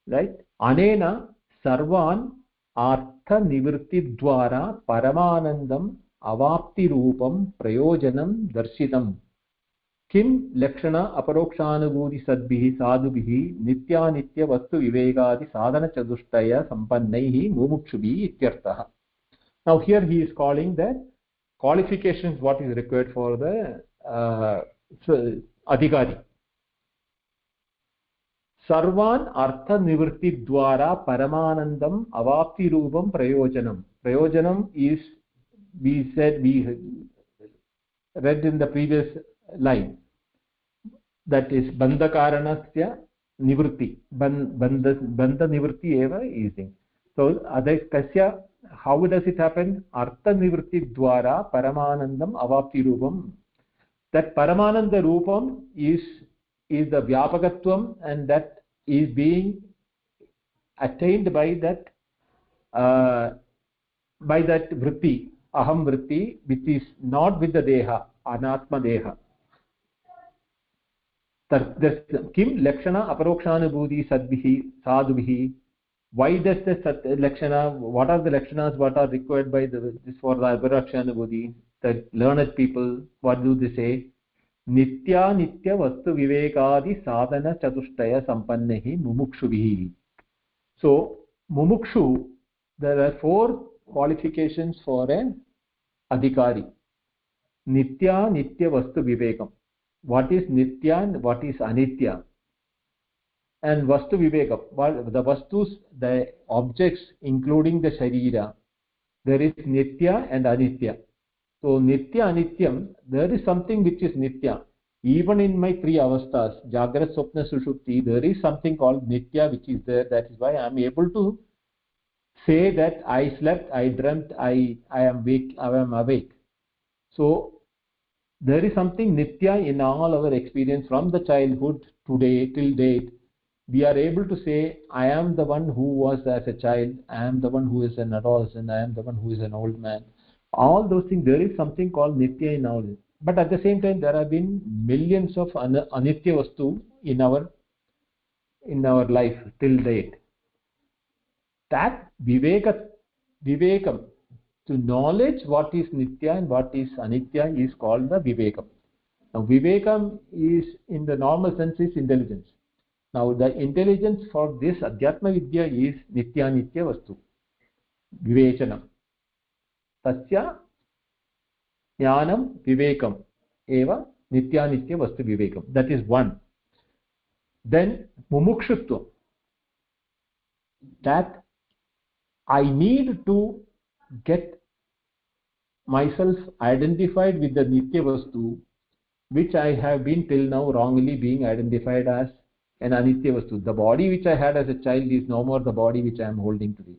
Right? Anena sarvan artha nivritti dwara paramanandam avapti rupam prayojanam darshitam kim lakshana aparokshanubhuti sadbhihi sadubhihi nitya nitya vastu vivekadi sadhana chadushtaya sampannaihi mumukshubhi ityartha. Now here he is calling the qualifications, what is required for the adhikari. Sarvan artha nivritti dwara paramanandam avapti rupam prayojanam. Prayojanam is, we read in the previous line, that is bandha karanasya nivritti, bandha nivritti eva using. So adhikasya, how does it happen? Artha nivritti dwara paramanandam avapti rupam. That paramananda rupam is the vyapakatvam, and that is being attained by that vritti, aham vritti, which is not with the deha, anatma deha. Kim lakshana aparokshanubhuti sadbhihi sadubhihi. Why does the lakshana, what are the lakshanas what are required by this for the aparokshanubhuti? The learned people, what do they say? Nitya nitya vastu vivekadi sadhana chatushtaya sampannehi mumukshubihi. So mumukshu, there are 4 qualifications for an adhikari. Nitya nitya vastu vivekam. What is nitya and what is anitya? And vastu vivekam, the vastus, the objects including the sharira, there is nitya and anitya. So nitya anityam, there is something which is nitya. Even in my 3 avasthas, jagrat swapna sushupti, there is something called nitya which is there. That is why I am able to say that I slept, I dreamt, I am awake. So there is something nitya in all our experience from the childhood today till date. We are able to say, I am the one who was as a child, I am the one who is an adolescent, I am the one who is an old man. All those things, there is something called nitya in all. But at the same time, there have been millions of anitya vastu in our life till date. That vivekam, to knowledge what is nitya and what is anitya, is called the vivekam. Now vivekam is, in the normal sense, is intelligence. Now the intelligence for this adhyatma vidya is nitya nitya vastu vivechanam. Tasya jnanam vivekam eva nitya nitya vastu vivekam. That is one. Then mumukshutvam, that I need to get myself identified with the nitya vastu, which I have been till now wrongly being identified as an anitya vastu. The body which I had as a child is no more the body which I am holding today.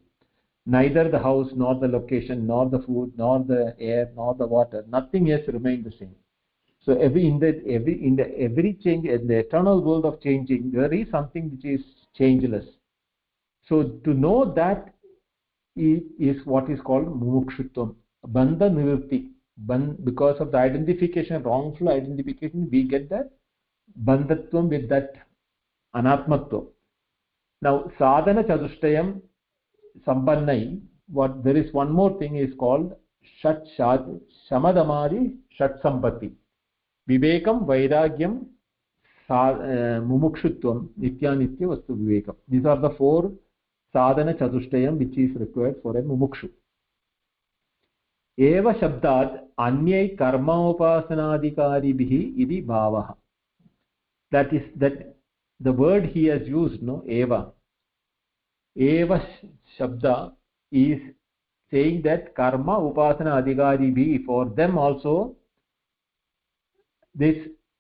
Neither the house, nor the location, nor the food, nor the air, nor the water, nothing has remained the same. So every change, in the eternal world of changing, there is something which is changeless. So to know that is what is called mumukshutvam, bandha nivritti. Because of the identification, wrongful identification, we get that bandhatvam with that anatmatvam. Now sadhana chatushtayam sampannai, what there is one more thing is called shat shamadamadi shat sampatti, vivekam vairagyam mumukshutvam nityanitya vastu vivekam. These are the four sadhana chatushtayam which is required for a mumukshu. Eva shabdat anyai karma upasanadikaribihi idi bhavaha. That is that the word he has used, no, eva shabda is saying that karma upasana adhikari, for them also this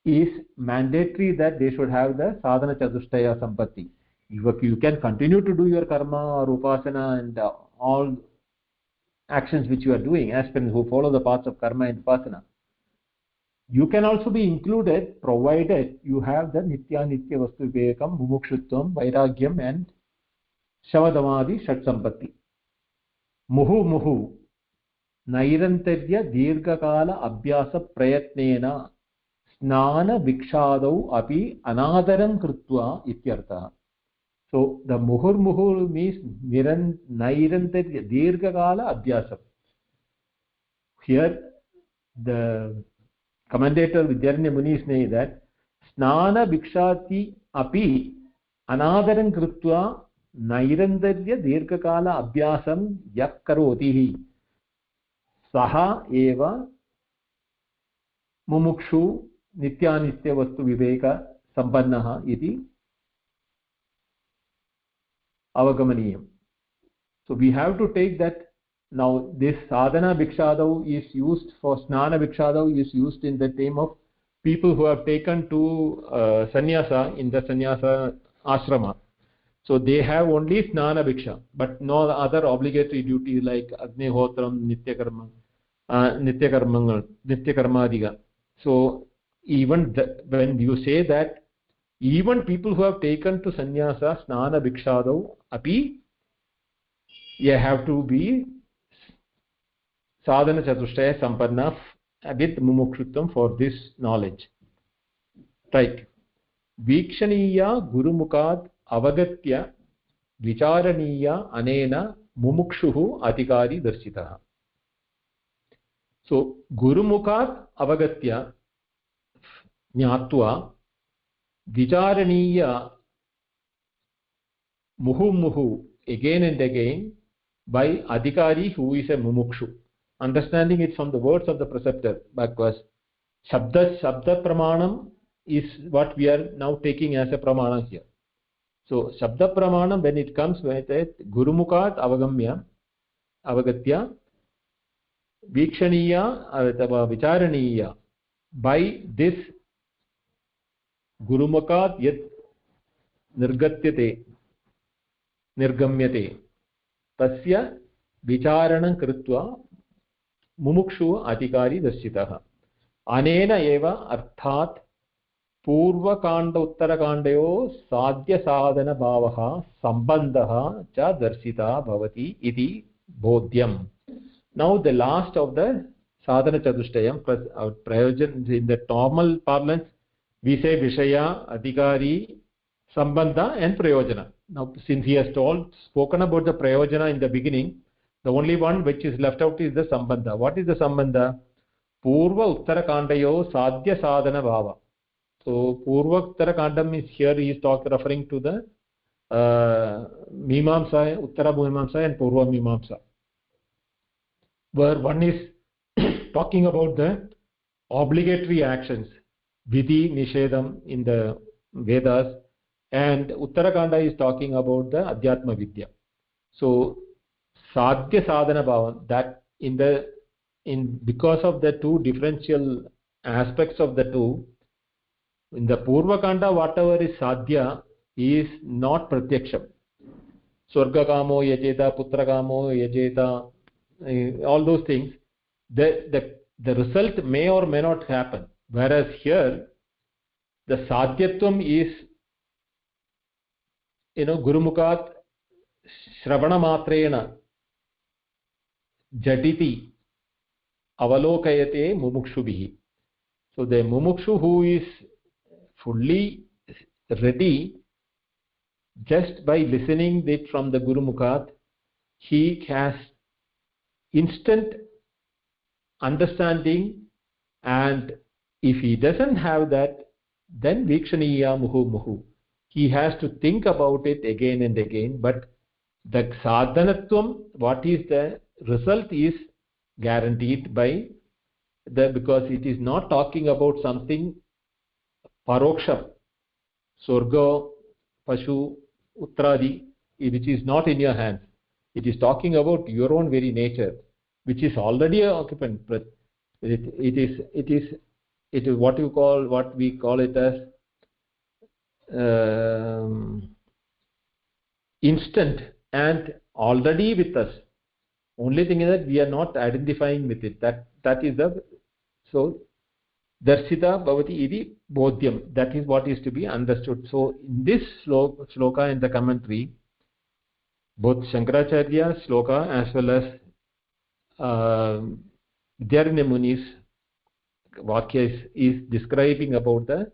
is mandatory that they should have the sadhana chatushtaya sampatti. You can continue to do your karma or upasana and all actions which you are doing, aspirants who follow the paths of karma and upasana. You can also be included provided you have the nitya vastu vivekam, mumukshutvam, vairagyam and shavadamadi shat sampatti. Muhu nairantarya dirghakala abhyasa prayatnena snana vikshadau api anadaram krutva ityartha. So the muhur means nairantarya dirghakala abhyasa. Here the commentator Vidyaranya Muni is saying that snana vikshati api anadaram krutva nairantarya dirghakala abhyasam yak karotihi saha eva mumukshu nityanitya vastu viveka sampannaha iti avagamaniyam. So we have to take that. Now this sadhana bhikshadau is used for snana bhikshadau is used in the time of people who have taken to sannyasa in the sannyasa ashrama. So they have only snana bhiksha, but no other obligatory duties like agnihotram, nitya karmadhiga. So even when you say that, even people who have taken to sannyasa snana bhikshadau api, you have to be sadhana chatushtaya sampanna with mumukshutvam for this knowledge. Right. Vikshaniya gurumukhat avagatya vicharaniya anena mumukshuhu adhikari darshitaha. So gurumukhat avagatya jnatva vicharaniya muhu again and again by adhikari who is a mumukshu. Understanding it from the words of the preceptor, because shabda pramanam is what we are now taking as a pramana here. So shabda pramanam, when it comes with it, gurumukhat avagatya vikshaniya vicharaniya, by this gurumukhat yat nirgatyate nirgamyate tasya vicharanam krutva mumukshu adhikari darshitaha. Anena eva arthat पूर्वकांड उत्तरकांडयो साध्य साधन भावः संबंधः च दर्शिता भवति इति बोध्यम. Now the last of the sadhana chatushtayam, prayojan, in the normal parlance we say vishaya, adhikari, sambandha and prayojana. Now since he has spoken about the prayojana in the beginning, the only one which is left out is the sambandha. What is the sambandha? Purva uttarakandayo sadhya sadhana bhava. So Purva Uttarakandam is here, he is referring to the Mimamsa, Uttara Mimamsa and Purva Mimamsa, where one is talking about the obligatory actions, Vidhi, Nishedam in the Vedas, and Uttarakanda is talking about the Adhyatma Vidya. So Sadhya Sadhana Bhavan, that because of the two differential aspects of the two, in the Purva Kanda, whatever is sadhya is not pratyaksham. Swarga kamo yajeta, putra kamo yajeta, all those things, the result may or may not happen. Whereas here, the sadhyatvam is, Gurumukhat Shravana Matrena Jatiti Avalokayate Mumukshubhihi. So the Mumukshu who is fully ready just by listening it from the Guru Mukhat, he has instant understanding, and if he doesn't have that, then vikshaniya muhu muhu. He has to think about it again and again, but the sadhanatvam, what is the result, is guaranteed by because it is not talking about something paroksham, Sorgo, Pashu, Uttradi, which is not in your hands. It is talking about your own very nature, which is already an occupant. But it is what we call it as instant and already with us. Only thing is that we are not identifying with it. That is the so. Darshita bhavati iti bodhyam. That is what is to be understood. So in this shloka in the commentary, both Shankaracharya shloka as well as Vidyaranya Muni's vakya is describing about the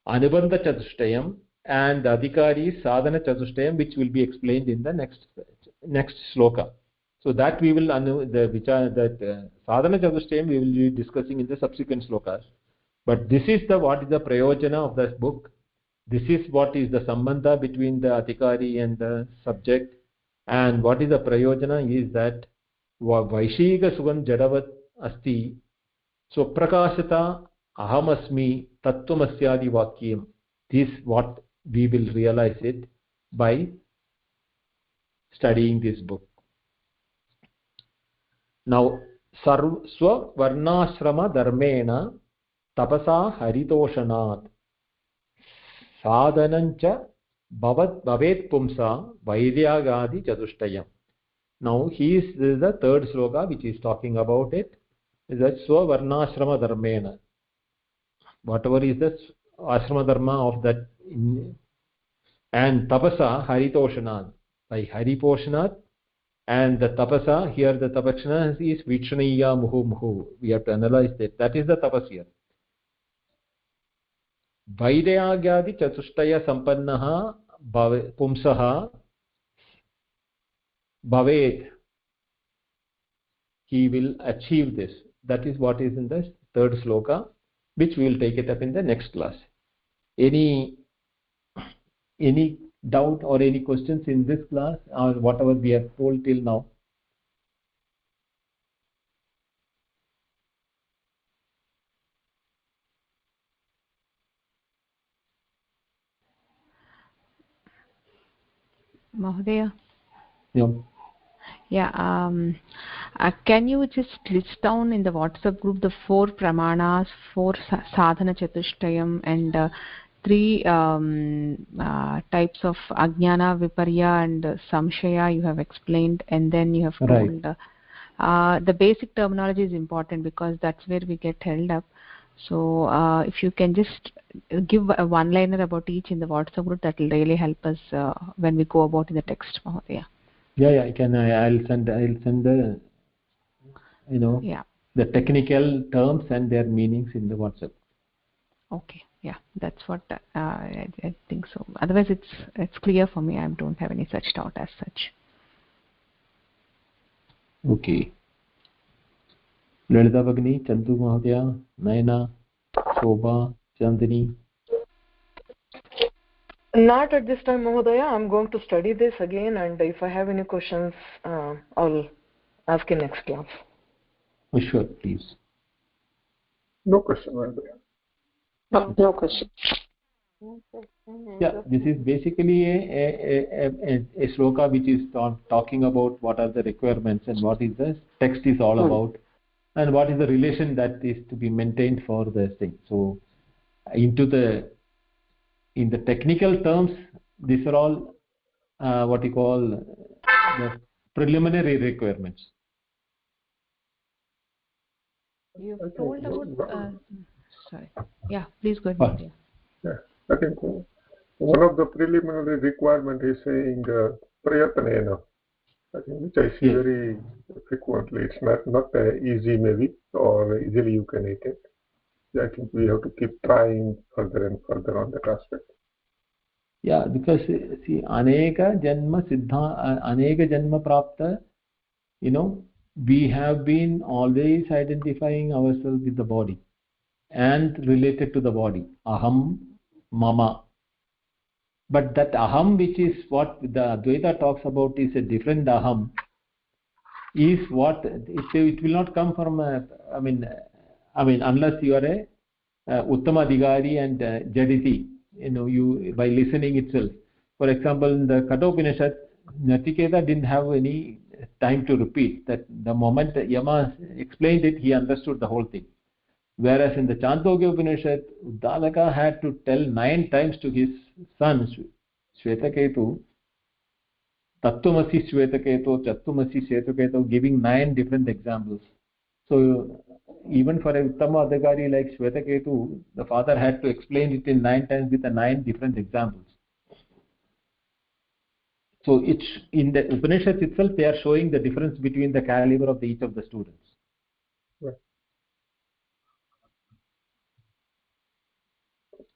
Anubandha Chatushtayam and the Adhikari Sadhana Chatushtayam, which will be explained in the next shloka. So that we will Sadhana Chatushtayam we will be discussing in the subsequent shlokas. But this is what is the prayojana of this book. This is what is the sambandha between the adhikari and the subject. And what is the prayojana is that Vaishika Sugam Jadavat Asti So Prakashata Ahamasmi Tattvamashyadi Vakyam. This is what we will realize it by studying this book. Now, Swa Varnashrama Dharmena Tapasa Haritoshanat Sadhanancha Bhavet Pumsa Vaidyagadi Chatushtayam. Now this is the third sloka which is talking about it. Is that Swa Varnashrama Dharmena. Whatever is the ashrama dharma of that, and Tapasa Haritoshanat by Hariposhanat, and the Tapasa here the Tapashana is Vikshaniya Muhu Muhu. We have to analyze that. That is the tapas here. Vaidyagyadi Chatushtaya Sampannaha Pumsaha Bhavet. He will achieve this. That is what is in the third sloka, which we will take it up in the next class. Any doubt or any questions in this class or whatever we have told till now? Mahodaya? Yeah. Can you just list down in the WhatsApp group the 4 pramanas, 4 sadhana chatushtayam, and 3 types of ajnana, viparya, and samshaya you have explained, and then you have told the basic terminology is important because that's where we get held up. So if you can just give a one-liner about each in the WhatsApp group, that will really help us when we go about in the text, Mahodaya. Yeah, I can. I'll send the the technical terms and their meanings in the WhatsApp. Okay, yeah, that's what I think so. Otherwise, it's clear for me. I don't have any such doubt as such. Okay. Lalita Bhagini, Chandu Mahodaya, Nayana, Shobha, Chandini. Not at this time, Mahodaya. I'm going to study this again, and if I have any questions, I'll ask in next class. Oh, sure, please. No question, Mahodaya. No question. Yeah, this is basically a shloka which is talking about what are the requirements and what is the text is all about, and what is the relation that is to be maintained for the thing. So, in the technical terms, these are all what you call the preliminary requirements. You told about. Sorry. Yeah, please go ahead. Yeah, I think one of the preliminary requirement is saying prayatanena. I think which I see very frequently. It's not easy maybe, or easily you can eat it. I think we have to keep trying further and further on that aspect. Yeah, because see, aneka janma siddha, aneka janma prapta, we have been always identifying ourselves with the body and related to the body, aham, mama. But that aham, which is what the Advaita talks about, is a different aham, is what it will not come from unless you are a uttama adhikari and jaditi, you by listening itself. For example, in the Kathopanishad, Natiketa didn't have any time to repeat that. The moment Yama explained it, he understood the whole thing. Whereas in the Chandogya Upanishad, Uddalaka had to tell 9 times to his son Shvetaketu, Tattvamasi Shvetaketu, Chattvamasi Shvetaketu, giving 9 different examples. So even for a Uttama Adhikari like Shvetaketu, the father had to explain it in 9 times with the 9 different examples. So it's in the Upanishads itself, they are showing the difference between the caliber of each of the students. Yeah.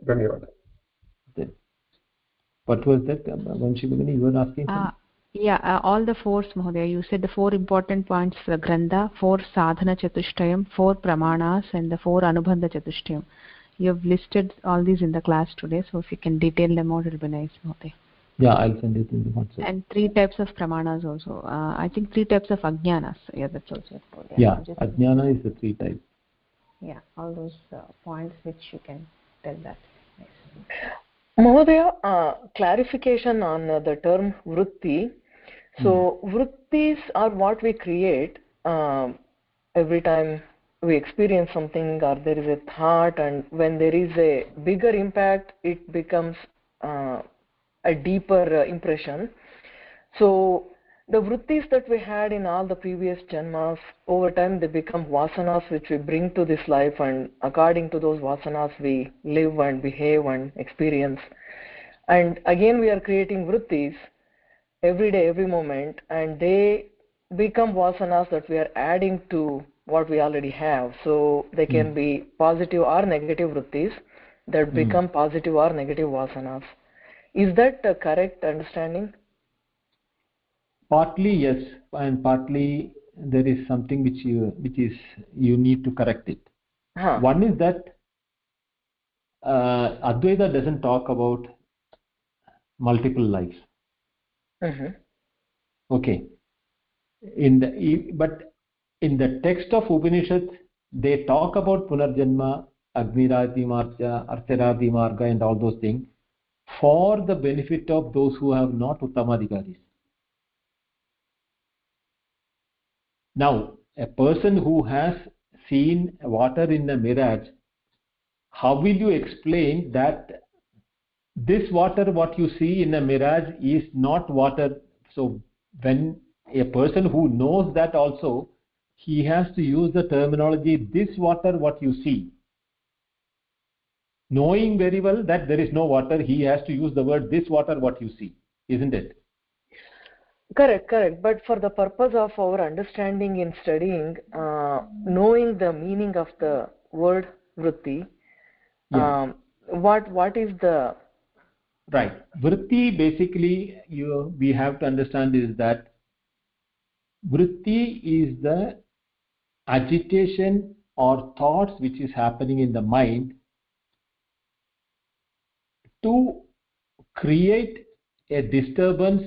Dhanyavad. What was that, Vanshi Bhagini, you were asking? All the 4s, Mahodaya. You said the 4 important points: the Grantha, 4 Sadhana Chatushtayam, 4 Pramanas, and the 4 Anubandha Chatushtayam. You have listed all these in the class today, so if you can detail them out, it will be nice, Mahodaya. Yeah, I'll send it in the WhatsApp. And 3 types of Pramanas also. I think 3 types of Ajnanas. Yeah, that's also. Yeah, Ajnana is the 3 types. Yeah, all those points which you can tell that. Nice. Mahodaya, clarification on the term vritti. So vrittis are what we create every time we experience something or there is a thought, and when there is a bigger impact, it becomes a deeper impression. So the vrittis that we had in all the previous janmas, over time they become vasanas which we bring to this life, and according to those vasanas we live and behave and experience. And again we are creating vrittis every day, every moment, and they become vasanas that we are adding to what we already have. So they can be positive or negative vrittis that become positive or negative vasanas. Is that a correct understanding? Partly yes, and partly there is something which you need to correct it. One is that Advaita doesn't talk about multiple lives. Okay. But in the text of Upanishad, they talk about Punarjanma, Agnirati Marga, Archarati Marga, and all those things for the benefit of those who have not Uttamadhikaris. Now, a person who has seen water in a mirage, how will you explain that this water, what you see in a mirage, is not water? So when a person who knows that also, he has to use the terminology, this water, what you see. Knowing very well that there is no water, he has to use the word, this water, what you see, isn't it? Correct. But for the purpose of our understanding in studying, knowing the meaning of the word vritti, what is the... Right. Vritti, basically, we have to understand is that vritti is the agitation or thoughts which is happening in the mind to create a disturbance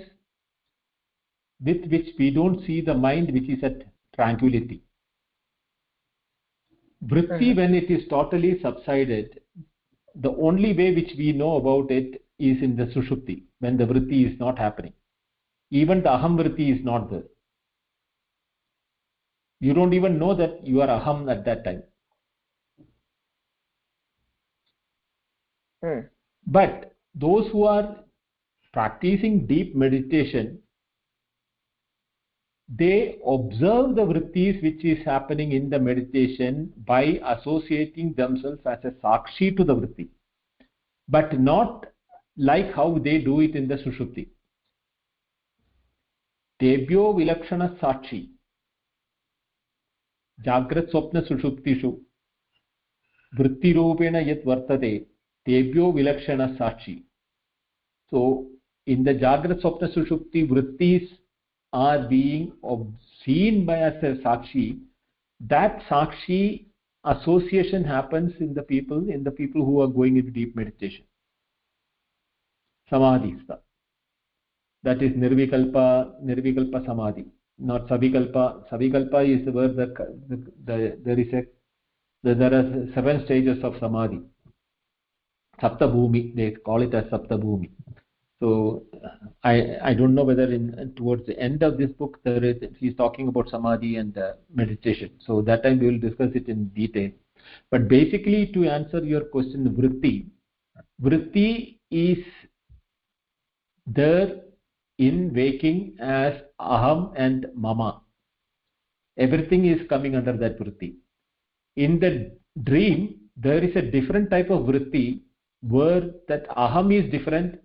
with which we don't see the mind which is at tranquility. Vritti, when it is totally subsided, the only way which we know about it is in the sushupti, when the vritti is not happening. Even the aham vritti is not there. You don't even know that you are aham at that time. But those who are practicing deep meditation, they observe the vrittis which is happening in the meditation by associating themselves as a sakshi to the vritti, but not like how they do it in the sushupti. Tebhyo vilakshana sakshi, jagrat swapna sushuptishu vritti rupena yat vartate tebhyo vilakshana sakshi. So in the Jagrat Swapna Sushupti, vrittis are being seen by as a Sakshi. That Sakshi association happens in the people who are going into deep meditation. Samadhi. That is Nirvikalpa Samadhi, not Savikalpa. Savikalpa is where there are 7 stages of Samadhi. Saptabhumi, they call it as Saptabhumi. So I don't know whether towards the end of this book he's talking about Samadhi and meditation. So that time we will discuss it in detail. But basically, to answer your question, vritti is there in waking as aham and mama. Everything is coming under that vritti. In the dream, there is a different type of vritti where that aham is different,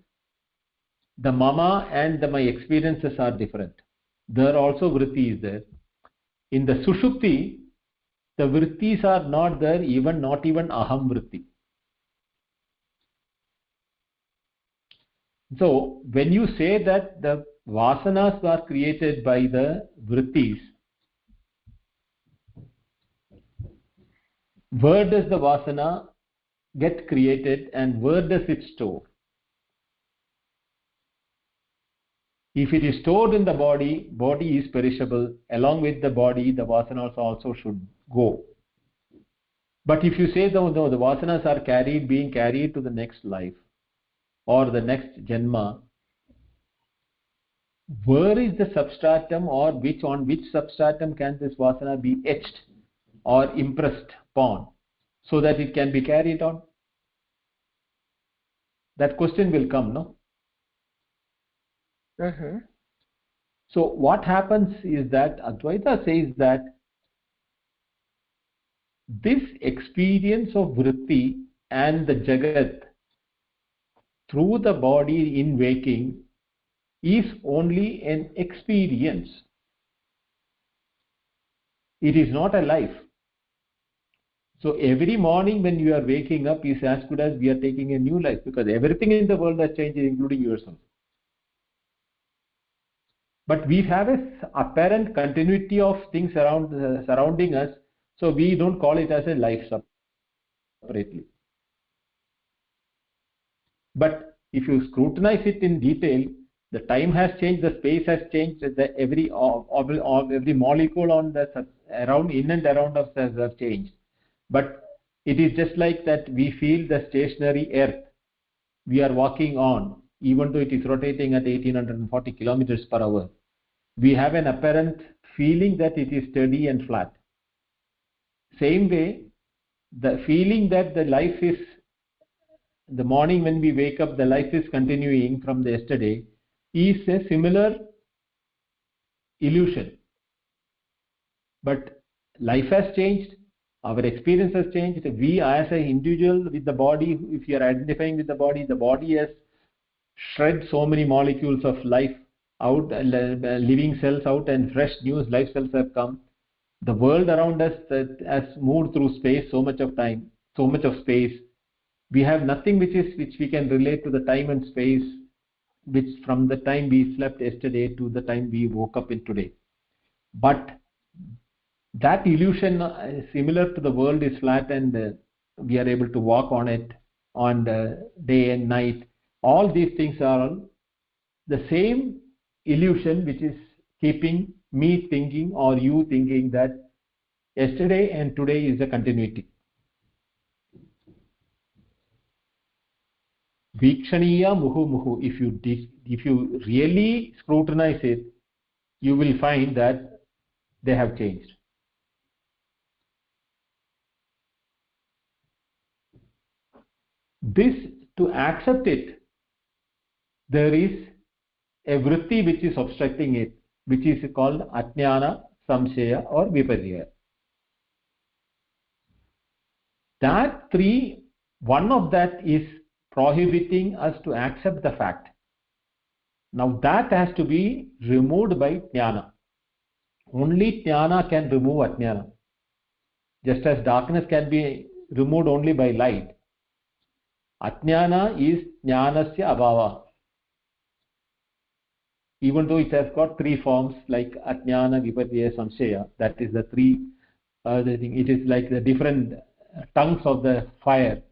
the mama and my experiences are different. There also vritti is there. In the sushupti, the vrittis are not there, not even aham vritti. So when you say that the vasanas are created by the vrittis, where does the vasana get created and where does it store? If it is stored in the body, body is perishable. Along with the body, the vasanas also should go. But if you say no, the vasanas are being carried to the next life or the next janma, where is the substratum, or on which substratum can this vasana be etched or impressed upon so that it can be carried on? That question will come, no? So what happens is that Advaita says that this experience of vritti and the jagat through the body in waking is only an experience. It is not a life. So every morning when you are waking up is as good as we are taking a new life, because everything in the world has changed, including yourself. But we have an apparent continuity of things surrounding us, so we don't call it as a life separately. But if you scrutinize it in detail, the time has changed, the space has changed, every molecule on in and around us has changed. But it is just like that we feel the stationary earth we are walking on, even though it is rotating at 1840 kilometers per hour. We have an apparent feeling that it is steady and flat. Same way, the feeling that the life is, the morning when we wake up, the life is continuing from the yesterday, is a similar illusion. But life has changed, our experience has changed. We as an individual with the body, if you are identifying with the body has shred so many molecules of life out, living cells out, and fresh new life cells have come. The world around us has moved through space, so much of time, so much of space. We have nothing which we can relate to the time and space, which from the time we slept yesterday to the time we woke up in today. But that illusion, similar to the world, is flat and we are able to walk on it on the day and night. All these things are the same illusion which is keeping me thinking or you thinking that yesterday and today is a continuity. Vikshaniya muhu muhu. If you really scrutinize it, you will find that they have changed. This, to accept it, there is a vritti which is obstructing it, which is called ajnana, samshaya or viparya. That three, one of that is prohibiting us to accept the fact. Now that has to be removed by jnana. Only jnana can remove ajnana. Just as darkness can be removed only by light. Ajnana is jnanasya abhava. even though it has got three forms like Ajnana, Vipadya, Samshaya. That is the three. The thing. It is like the different tongues of the fire.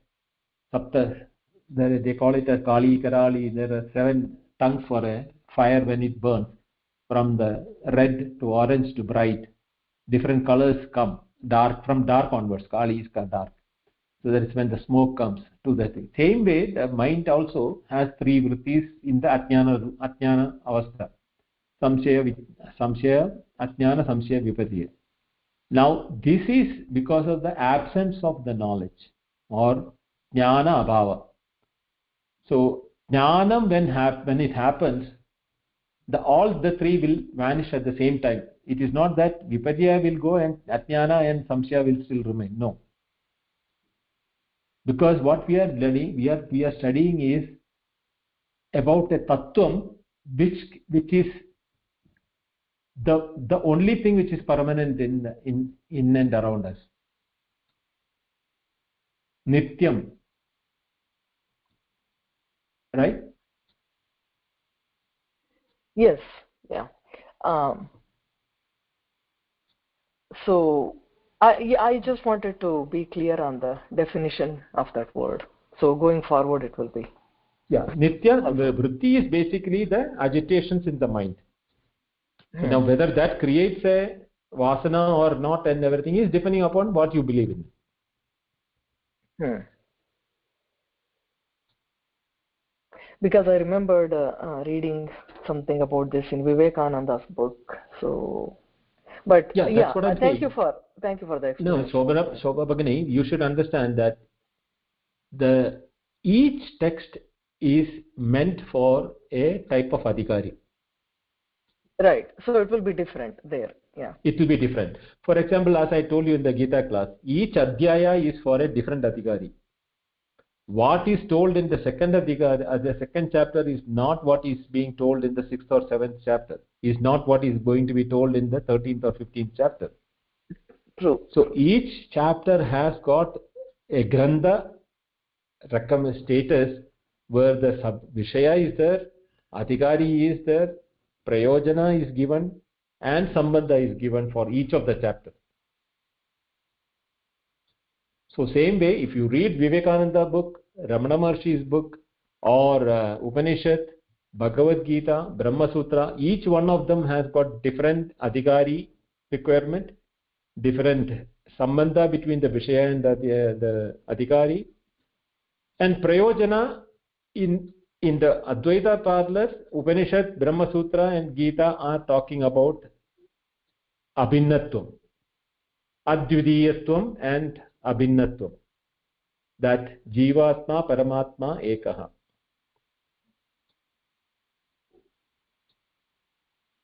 Sapta. They call it a Kali, Karali. There are 7 tongues for a fire when it burns, from the red to orange to bright. Different colors come. Dark, from dark onwards. Kali is dark. So that is when the smoke comes to the thing. Same way, the mind also has 3 vrittis in the Ajnana avastha. Samshaya, Ajnana, Samshaya, Vipadya. Now, this is because of the absence of the knowledge, or Jnana Abhava. So, Jnanam, when it happens, all the 3 will vanish at the same time. It is not that Vipadya will go and Ajnana and Samshaya will still remain. No. Because what we are learning, we are studying is about a tattvam which is the only thing which is permanent in and around us. Nityam. Right? Yes. Yeah. So I just wanted to be clear on the definition of that word. So going forward, it will be. Yeah, Nitya, the vritti is basically the agitations in the mind. Now, whether that creates a vasana or not and everything is depending upon what you believe in. Because I remembered reading something about this in Vivekananda's book. So, but yeah, that's what I'm thank saying. you for the explanation. No, Shobha Bhagini, you should understand that each text is meant for a type of adhikari. Right. So it will be different there. Yeah. It will be different. For example, as I told you in the Gita class, each adhyaya is for a different adhikari. What is told in the second adhikari, the second chapter, is not what is being told in the 6th or 7th chapter. Is not what is going to be told in the 13th or 15th chapter. True. So each chapter has got a grantha status where the vishaya is there, adhikari is there, prayojana is given, and sambandha is given for each of the chapters. So same way, if you read Vivekananda book, Ramana Maharshi's book, or Upanishad, Bhagavad Gita, Brahma Sutra, each one of them has got different adhikari requirement, different sambandha between the vishaya and the adhikari, and prayojana in the Advaita parlor. Upanishad, Brahma Sutra and Gita are talking about abhinnatvam, advidiyatvam and abhinnatvam, that jivatma paramatma ekaha.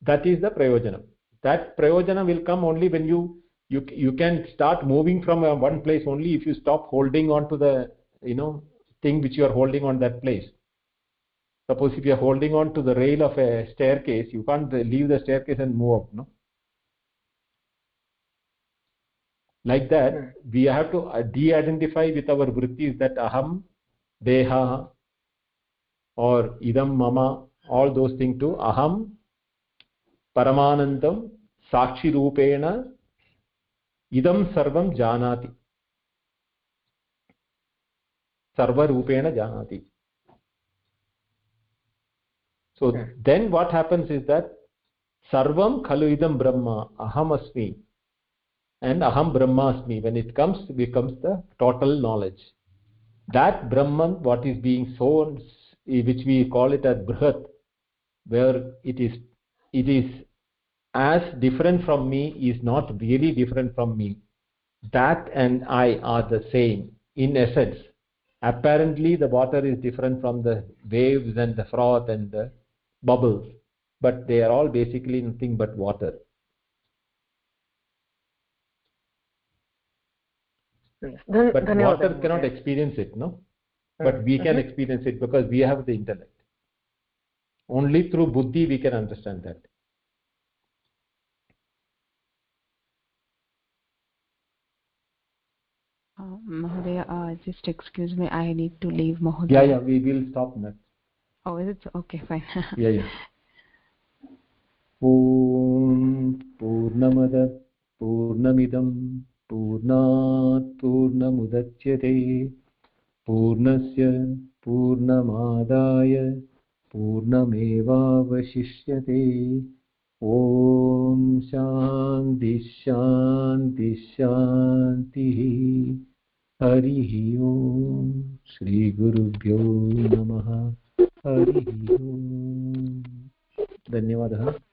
That is the prayojana. That prayojana will come only when you can start moving from one place only if you stop holding on to the thing which you are holding on that place. Suppose if you are holding on to the rail of a staircase, you can't leave the staircase and move up, no? Like that, we have to de-identify with our vrittis that aham, deha, or idam mama, all those things to aham, paramanandam, sakshi rupena, idam sarvam janati. Sarva rupena janati. So then what happens is that sarvam khalu idam brahma, aham asmi, and aham brahmasmi, when it becomes the total knowledge. That Brahman, what is being sown, which we call it as Brihat, where it is as different from me, is not really different from me. That and I are the same in essence. Apparently the water is different from the waves and the froth and the bubbles, but they are all basically nothing but water. But water cannot experience it, no? But we can experience it because we have the intellect. Only through buddhi we can understand that. Mahodaya, just excuse me, I need to leave, Mahodaya. Yeah, we will stop that. Oh, is it? Okay, fine. Yeah. ॐ पूर्णमद पूर्णमिदं पूर्णात् पूर्णमुदच्यते पूर्णस्य पूर्णमादाय पूर्णमेवावशिष्यते ॐ शान्ति शान्ति शान्तिः हरिः ओम् श्रीगुरुभ्यो नमः हरिः ओम् धन्यवादः।